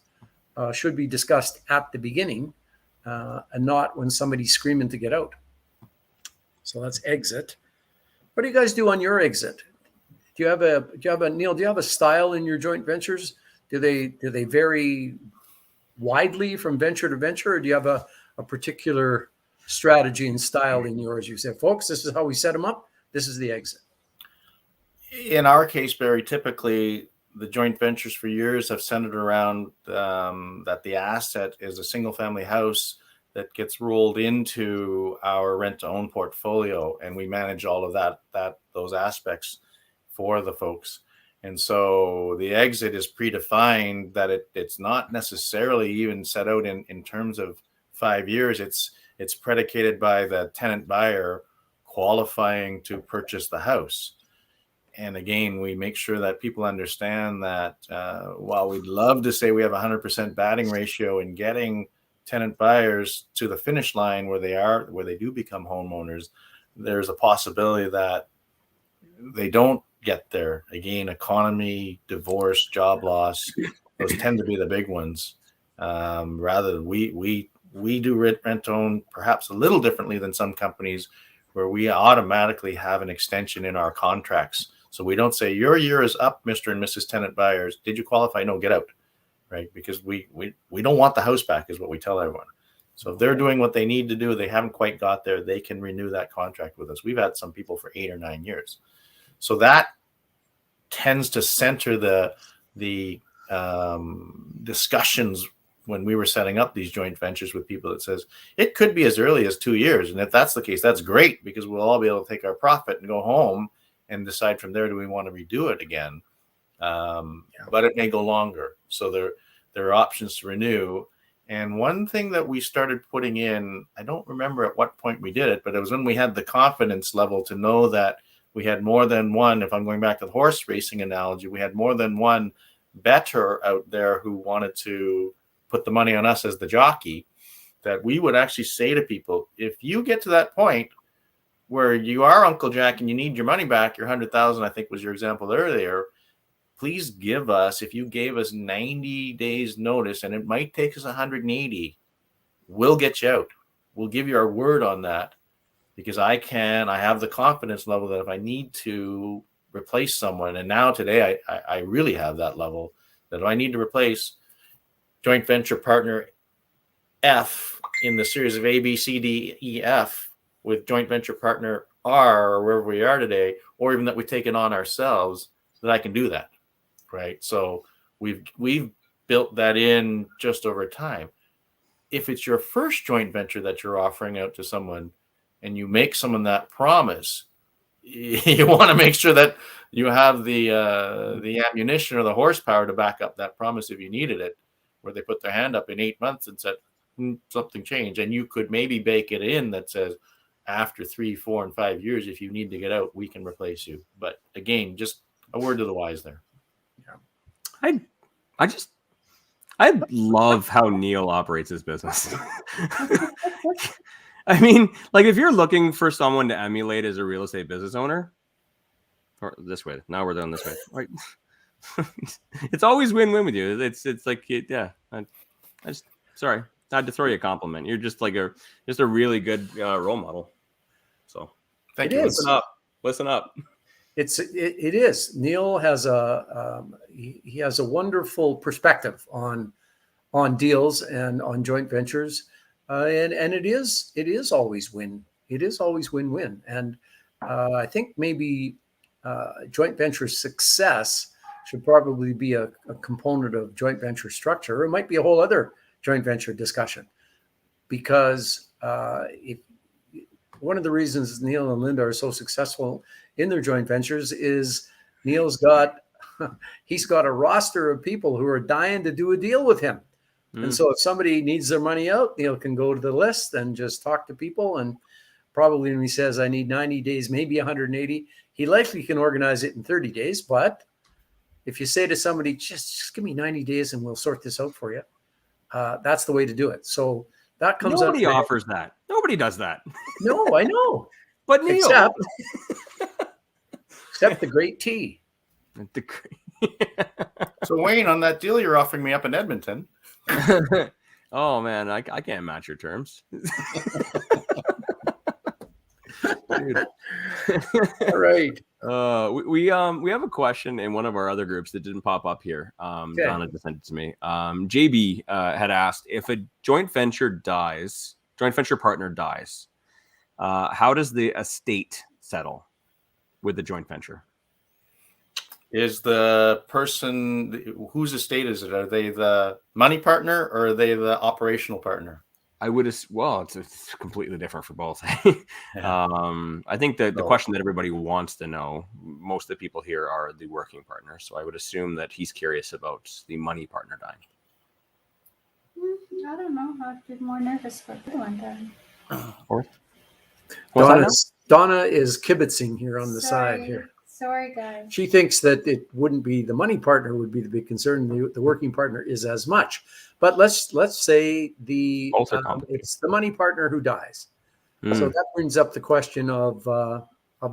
should be discussed at the beginning and not when somebody's screaming to get out. So that's exit. What do you guys do on your exit? Do you have a Neil? Do you have a style in your joint ventures? Do they vary widely from venture to venture, or do you have a particular strategy and style in yours? You say, folks, this is how we set them up. This is the exit. In our case, Barry, typically the joint ventures for years have centered around that the asset is a single family house that gets rolled into our rent to own portfolio, and we manage all of those aspects for the folks. And so the exit is predefined, that it's not necessarily even set out in terms of 5 years. It's predicated by the tenant buyer qualifying to purchase the house. And again, we make sure that people understand that while we'd love to say we have 100% batting ratio in getting tenant buyers to the finish line where they do become homeowners, there's a possibility that they don't get there. Again, economy, divorce, job loss, those tend to be the big ones. Rather than we do rent own perhaps a little differently than some companies, where we automatically have an extension in our contracts. So we don't say your year is up, Mr. and Mrs. Tenant Buyers. Did you qualify? No, get out, right? Because we don't want the house back, is what we tell everyone. So if they're doing what they need to do, they haven't quite got there, they can renew that contract with us. We've had some people for 8 or 9 years. So that tends to center the discussions when we were setting up these joint ventures with people. That says it could be as early as 2 years. And if that's the case, that's great, because we'll all be able to take our profit and go home and decide from there, do we want to redo it again? But it may go longer. So there are options to renew. And one thing that we started putting in, I don't remember at what point we did it, but it was when we had the confidence level to know that we had more than one, if I'm going back to the horse racing analogy, we had more than one bettor out there who wanted to put the money on us as the jockey, that we would actually say to people, if you get to that point where you are Uncle Jack and you need your money back, your 100,000, I think was your example earlier, please give us, if you gave us 90 days notice, and it might take us 180, we'll get you out. We'll give you our word on that, because I have the confidence level that if I need to replace someone, and now today I really have that level, that if I need to replace joint venture partner F in the series of A, B, C, D, E, F with joint venture partner R, or wherever we are today, or even that we've taken on ourselves, that I can do that, right? So we've built that in just over time. If it's your first joint venture that you're offering out to someone, and you make someone that promise, you want to make sure that you have the ammunition or the horsepower to back up that promise if you needed it, where they put their hand up in 8 months and said something changed, and you could maybe bake it in that says, after 3, 4, and 5 years, if you need to get out, we can replace you. But again, just a word to the wise there. Yeah. I love how Neil operates his business. I mean, like, if you're looking for someone to emulate as a real estate business owner, or this way, now we're done this way. Right? It's always win-win with you. It's like, yeah. I sorry, I had to throw you a compliment. You're just like a really good role model. So thank you. Listen up. It is. Neil has he has a wonderful perspective on deals and on joint ventures, and it is always win. It is always win-win. And I think maybe joint venture success should probably be a component of joint venture structure. It might be a whole other joint venture discussion, because one of the reasons Neil and Linda are so successful in their joint ventures is he's got a roster of people who are dying to do a deal with him. And so if somebody needs their money out, Neil can go to the list and just talk to people. And probably when he says, I need 90 days, maybe 180, he likely can organize it in 30 days. But if you say to somebody, just give me 90 days and we'll sort this out for you, that's the way to do it. So that comes Nobody offers that. Nobody does that. No, I know. But Neil. Except the great T. So Wayne, on that deal you're offering me up in Edmonton. Oh man, I can't match your terms. Dude. All right. We have a question in one of our other groups that didn't pop up here. Okay. Donna just sent it to me. JB had asked, if a joint venture partner dies, how does the estate settle with the joint venture? Is the person, whose estate is it? Are they the money partner or are they the operational partner? I would, well, it's completely different for both. Yeah. I think that the question that everybody wants to know, most of the people here are the working partners. So I would assume that he's curious about the money partner dying. I don't know. I'd be more nervous for the one time. Donna is kibitzing here on the side here. Sorry, guys. She thinks that it wouldn't be the money partner would be the big concern. The working partner is as much. But let's say it's the money partner who dies. So that brings up the question of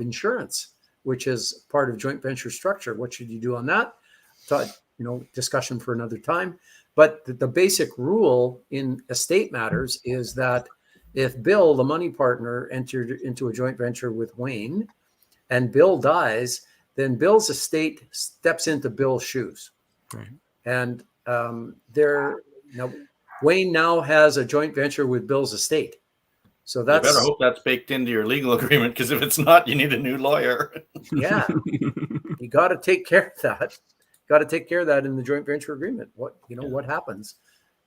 insurance, which is part of joint venture structure. What should you do on that? Discussion for another time. But the basic rule in estate matters is that if Bill, the money partner, entered into a joint venture with Wayne, and Bill dies, then Bill's estate steps into Bill's shoes. Right. And Wayne now has a joint venture with Bill's estate. So that's, you better hope that's baked into your legal agreement, because if it's not, you need a new lawyer. Yeah, you got to take care of that. Got to take care of that in the joint venture agreement. What happens,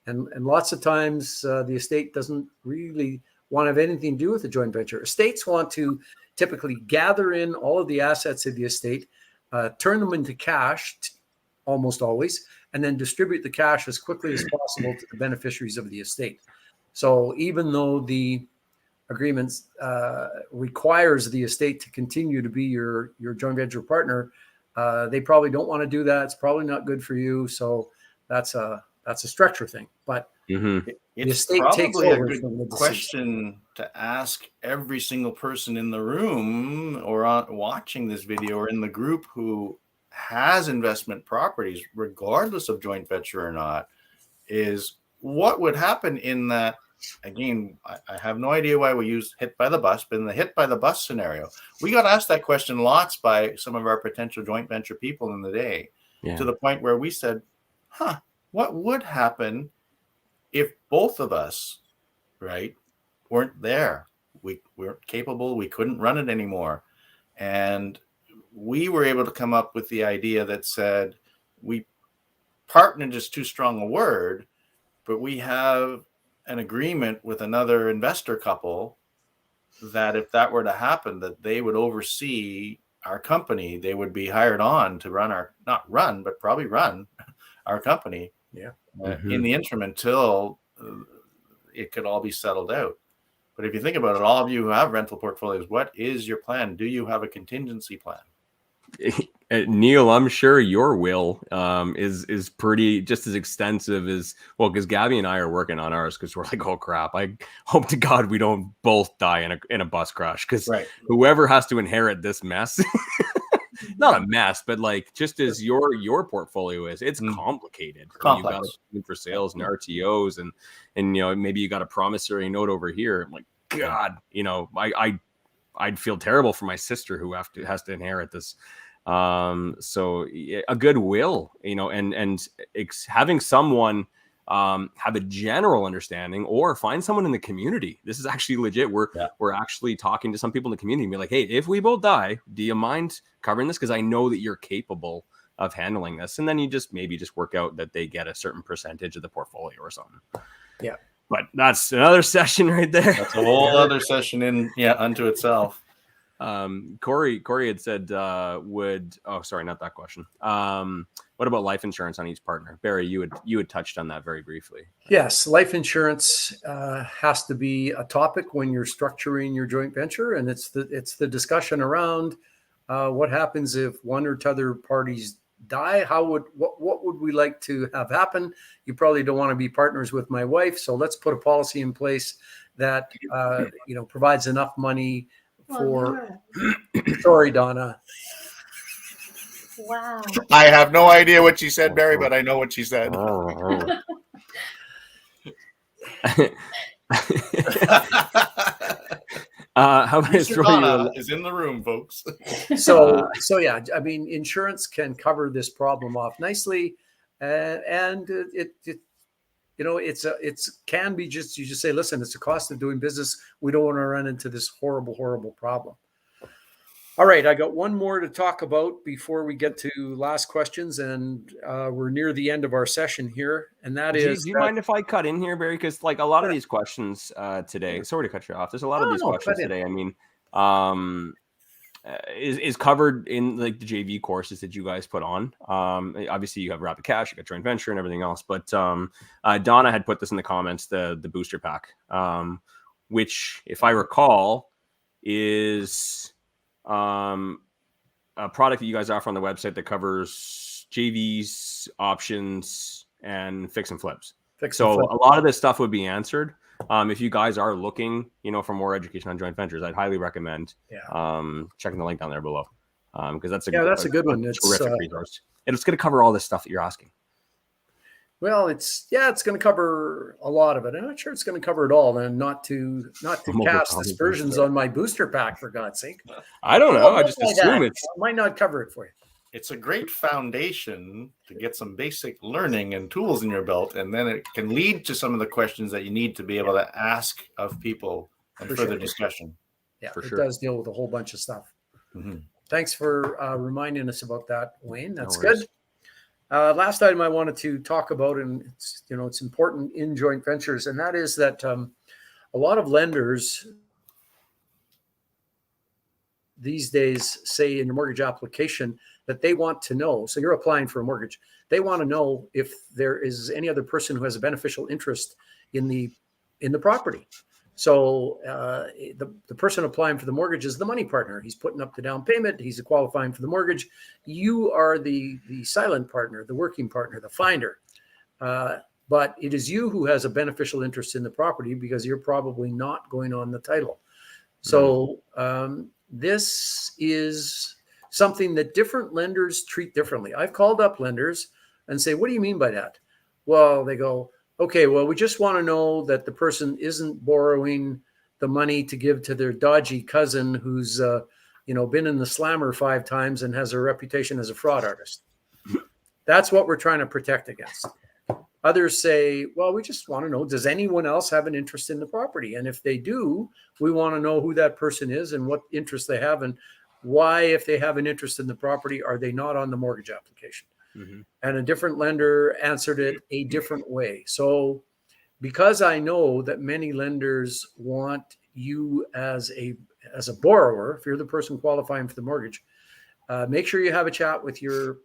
and lots of times the estate doesn't really want to have anything to do with the joint venture. Estates want to typically gather in all of the assets of the estate, turn them into cash, almost always, and then distribute the cash as quickly as possible to the beneficiaries of the estate. So even though the agreement requires the estate to continue to be your joint venture partner, they probably don't want to do that. It's probably not good for you. So that's a structure thing. But it's probably a good question to ask every single person in the room or watching this video or in the group who has investment properties, regardless of joint venture or not, is what would happen in that. Again, I have no idea why we use hit by the bus, but in the hit by the bus scenario, we got asked that question lots by some of our potential joint venture people in the day, to the point where we said, what would happen if both of us, weren't there? We weren't capable. We couldn't run it anymore. And we were able to come up with the idea that said, we partnered is too strong a word, but we have an agreement with another investor couple that if that were to happen, that they would oversee our company. They would be hired on to probably run our company in the interim until it could all be settled out. But if you think about it, all of you who have rental portfolios, what is your plan? Do you have a contingency plan? Neil, I'm sure your will is pretty just as extensive as because Gabby and I are working on ours, because we're like, oh crap, I hope to God we don't both die in a bus crash, because whoever has to inherit this mess, not a mess, but like just as your portfolio is, it's complicated. You got for sales and RTOs and maybe you got a promissory note over here. I'm like, God, I'd feel terrible for my sister who has to inherit this. So a good will, and having someone have a general understanding, or find someone in the community. This is actually legit. We're actually talking to some people in the community and be like, hey, if we both die, do you mind covering this? Because I know that you're capable of handling this. And then you just work out that they get a certain percentage of the portfolio or something. Yeah. But that's another session right there. That's a whole other session unto itself. Corey had said, sorry, not that question. What about life insurance on each partner? Barry, you had touched on that very briefly. Yes, life insurance has to be a topic when you're structuring your joint venture, and it's the discussion around what happens if one or t'other parties die. What would we like to have happen? You probably don't want to be partners with my wife, so let's put a policy in place that provides enough money for. Sorry, Donna. Wow. I have no idea what she said, Barry, but I know what she said. How about Donna is in the room, folks. So yeah, I mean, insurance can cover this problem off nicely, and it can be you just say, listen, it's a cost of doing business. We don't want to run into this horrible problem. All right, I got one more to talk about before we get to last questions, and we're near the end of our session here, and that Do is. you mind if I cut in here, Barry? Because like a lot of these questions today, sorry to cut you off. There's a lot of these questions today. I mean, is covered in like the JV courses that you guys put on. Obviously, you have Rapid Cash, you got joint venture, and everything else. But Donna had put this in the comments, the booster pack, which, if I recall, is a product that you guys offer on the website that covers JVs, options, and fix and flips. A lot of this stuff would be answered. If you guys are looking, for more education on joint ventures, I'd highly recommend checking the link down there below, because that's a good one. It's terrific resource. And it's going to cover all this stuff that you're asking. Well, it's going to cover a lot of it. I'm not sure it's going to cover it all, and not to cast aspersions on my booster pack, for God's sake. I don't know. I just assume I might not cover it for you. It's a great foundation to get some basic learning and tools in your belt, and then it can lead to some of the questions that you need to be able to ask of people and further discussion. Yeah, it does deal with a whole bunch of stuff. Mm-hmm. Thanks for reminding us about that, Wayne. That's good. Last item I wanted to talk about, and it's important in joint ventures, and that is that a lot of lenders these days say in your mortgage application that they want to know. So you're applying for a mortgage. They want to know if there is any other person who has a beneficial interest in the property. So the person applying for the mortgage is the money partner. He's putting up the down payment. He's qualifying for the mortgage. You are the silent partner, the working partner, the finder. But it is you who has a beneficial interest in the property because you're probably not going on the title. So this is something that different lenders treat differently. I've called up lenders and say, what do you mean by that? Well, they go, okay, well, we just want to know that the person isn't borrowing the money to give to their dodgy cousin who's, been in the slammer 5 times and has a reputation as a fraud artist. That's what we're trying to protect against. Others say, well, we just want to know, does anyone else have an interest in the property? And if they do, we want to know who that person is and what interest they have and why, if they have an interest in the property, are they not on the mortgage application? Mm-hmm. And a different lender answered it a different way. So because I know that many lenders want you as a borrower, if you're the person qualifying for the mortgage, make sure you have a chat with your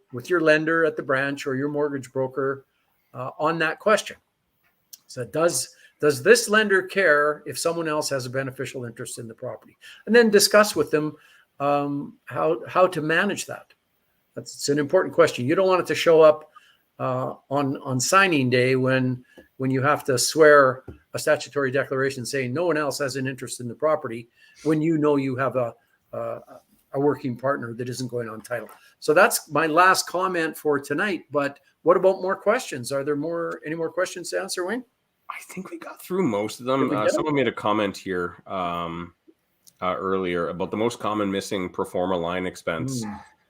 lender at the branch or your mortgage broker on that question. So does this lender care if someone else has a beneficial interest in the property? And then discuss with them how to manage that. It's an important question. You don't want it to show up on signing day when you have to swear a statutory declaration saying no one else has an interest in the property when you have a working partner that isn't going on title. So that's my last comment for tonight. But what about more questions? Are there any more questions to answer, Wayne? I think we got through most of them. Someone made a comment here earlier about the most common missing pro forma line expense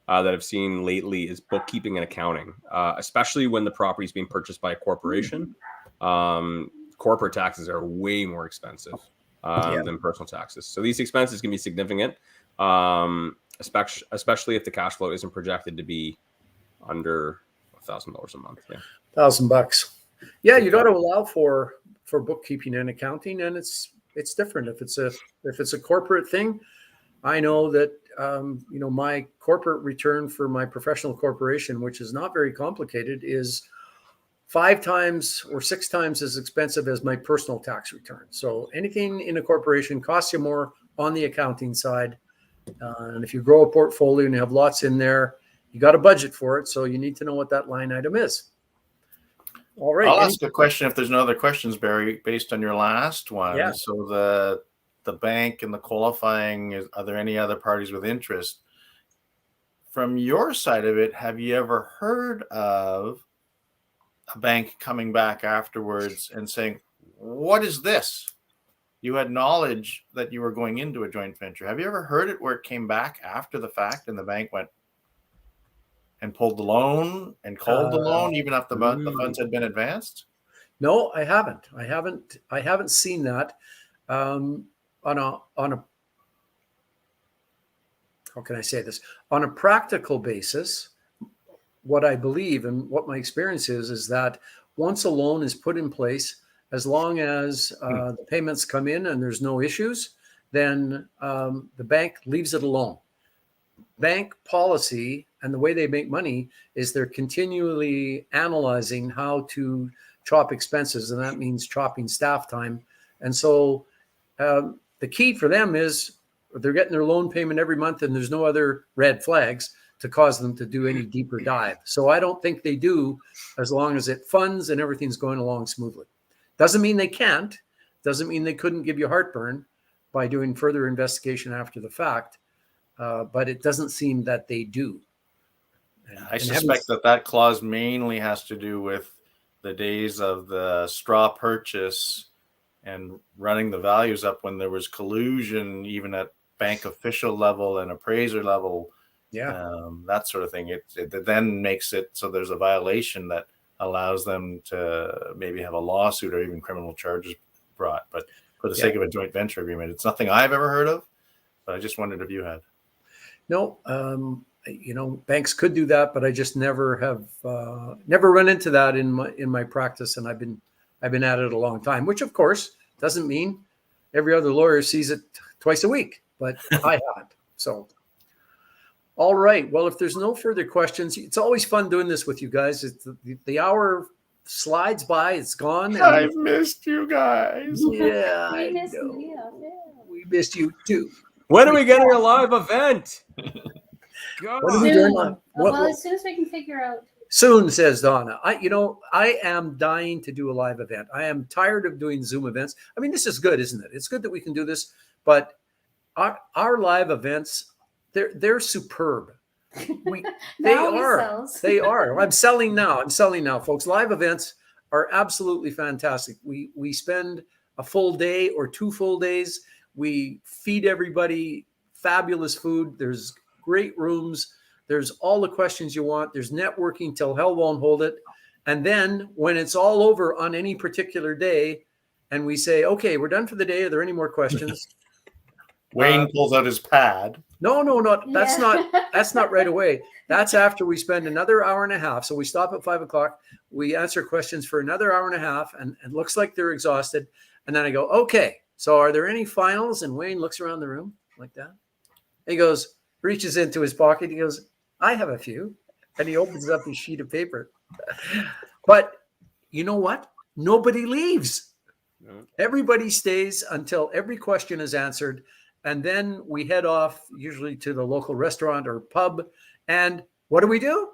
that I've seen lately is bookkeeping and accounting, especially when the property is being purchased by a corporation. Corporate taxes are way more expensive than personal taxes. So these expenses can be significant, especially if the cash flow isn't projected to be under $1,000 a month. Yeah, $1,000. Yeah, you got to allow for bookkeeping and accounting, and it's different if it's a corporate thing. I know that my corporate return for my professional corporation, which is not very complicated, is 5 times or 6 times as expensive as my personal tax return. So anything in a corporation costs you more on the accounting side. And if you grow a portfolio and you have lots in there, you got to budget for it. So you need to know what that line item is. All right. I'll ask a question if there's no other questions, Barry, based on your last one. Yeah. So the bank and the qualifying, are there any other parties with interest? From your side of it, have you ever heard of a bank coming back afterwards and saying, what is this? You had knowledge that you were going into a joint venture. Have you ever heard it where it came back after the fact and the bank went and pulled the loan and called the loan even after the funds had been advanced? No, I haven't. I haven't seen that. On how can I say this? On a practical basis, what I believe and what my experience is that once a loan is put in place, as long as the payments come in and there's no issues, then the bank leaves it alone. Bank policy and the way they make money is they're continually analyzing how to chop expenses, and that means chopping staff time. And so the key for them is they're getting their loan payment every month and there's no other red flags to cause them to do any deeper dive. So I don't think they do, as long as it funds and everything's going along smoothly. Doesn't mean they can't. Doesn't mean they couldn't give you heartburn by doing further investigation after the fact. But it doesn't seem that they do. I suspect that clause mainly has to do with the days of the straw purchase and running the values up when there was collusion, even at bank official level and appraiser level. That sort of thing. It then makes it so there's a violation that allows them to maybe have a lawsuit or even criminal charges brought. But for the sake of a joint venture agreement, it's nothing I've ever heard of, but I just wondered if you had. No, banks could do that, but I just never run into that in my practice, and I've been at it a long time. Which, of course, doesn't mean every other lawyer sees it twice a week, but I haven't. So, all right. Well, if there's no further questions, it's always fun doing this with you guys. It's the hour slides by; it's gone. I've missed you guys. Yeah, We I missed know. you. We missed you too. When are we getting a live event? What are we doing? Well, as soon as we can figure out. Soon, says Donna. I am dying to do a live event. I am tired of doing Zoom events. I mean, this is good, isn't it? It's good that we can do this, but our live events, they're superb. They are. I'm selling now, folks. Live events are absolutely fantastic. We spend a full day or 2 full days. We feed everybody fabulous food. There's great rooms. There's all the questions you want. There's networking till hell won't hold it. And then when it's all over on any particular day and we say, okay, we're done for the day. Are there any more questions? Wayne pulls out his pad. No, that's not right away. That's after we spend another hour and a half. So we stop at 5 o'clock. We answer questions for another hour and a half, and it looks like they're exhausted. And then I go, okay, so are there any finals? And Wayne looks around the room like that. He goes, reaches into his pocket. He goes, I have a few. And he opens up his sheet of paper. But you know what? Nobody leaves. Everybody stays until every question is answered. And then we head off usually to the local restaurant or pub. And what do?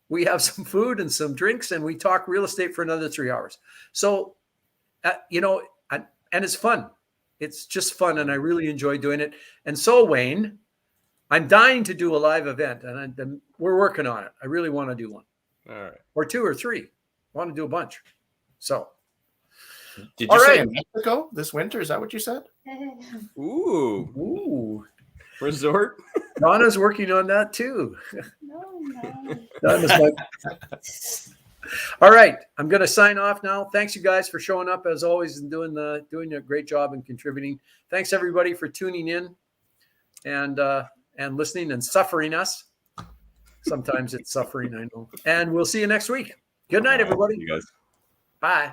We have some food and some drinks, and we talk real estate for another 3 hours. So, and it's fun. It's just fun, and I really enjoy doing it. And so, Wayne, I'm dying to do a live event, and we're working on it. I really want to do one. All right. Or 2 or 3. I want to do a bunch. So. Did you say in Mexico this winter? Is that what you said? Ooh. Resort? Donna's working on that too. No. All right. I'm going to sign off now. Thanks, you guys, for showing up as always and doing a great job and contributing. Thanks, everybody, for tuning in and listening and suffering us. Sometimes it's suffering, I know. And we'll see you next week. Good night, everybody. You guys. Bye.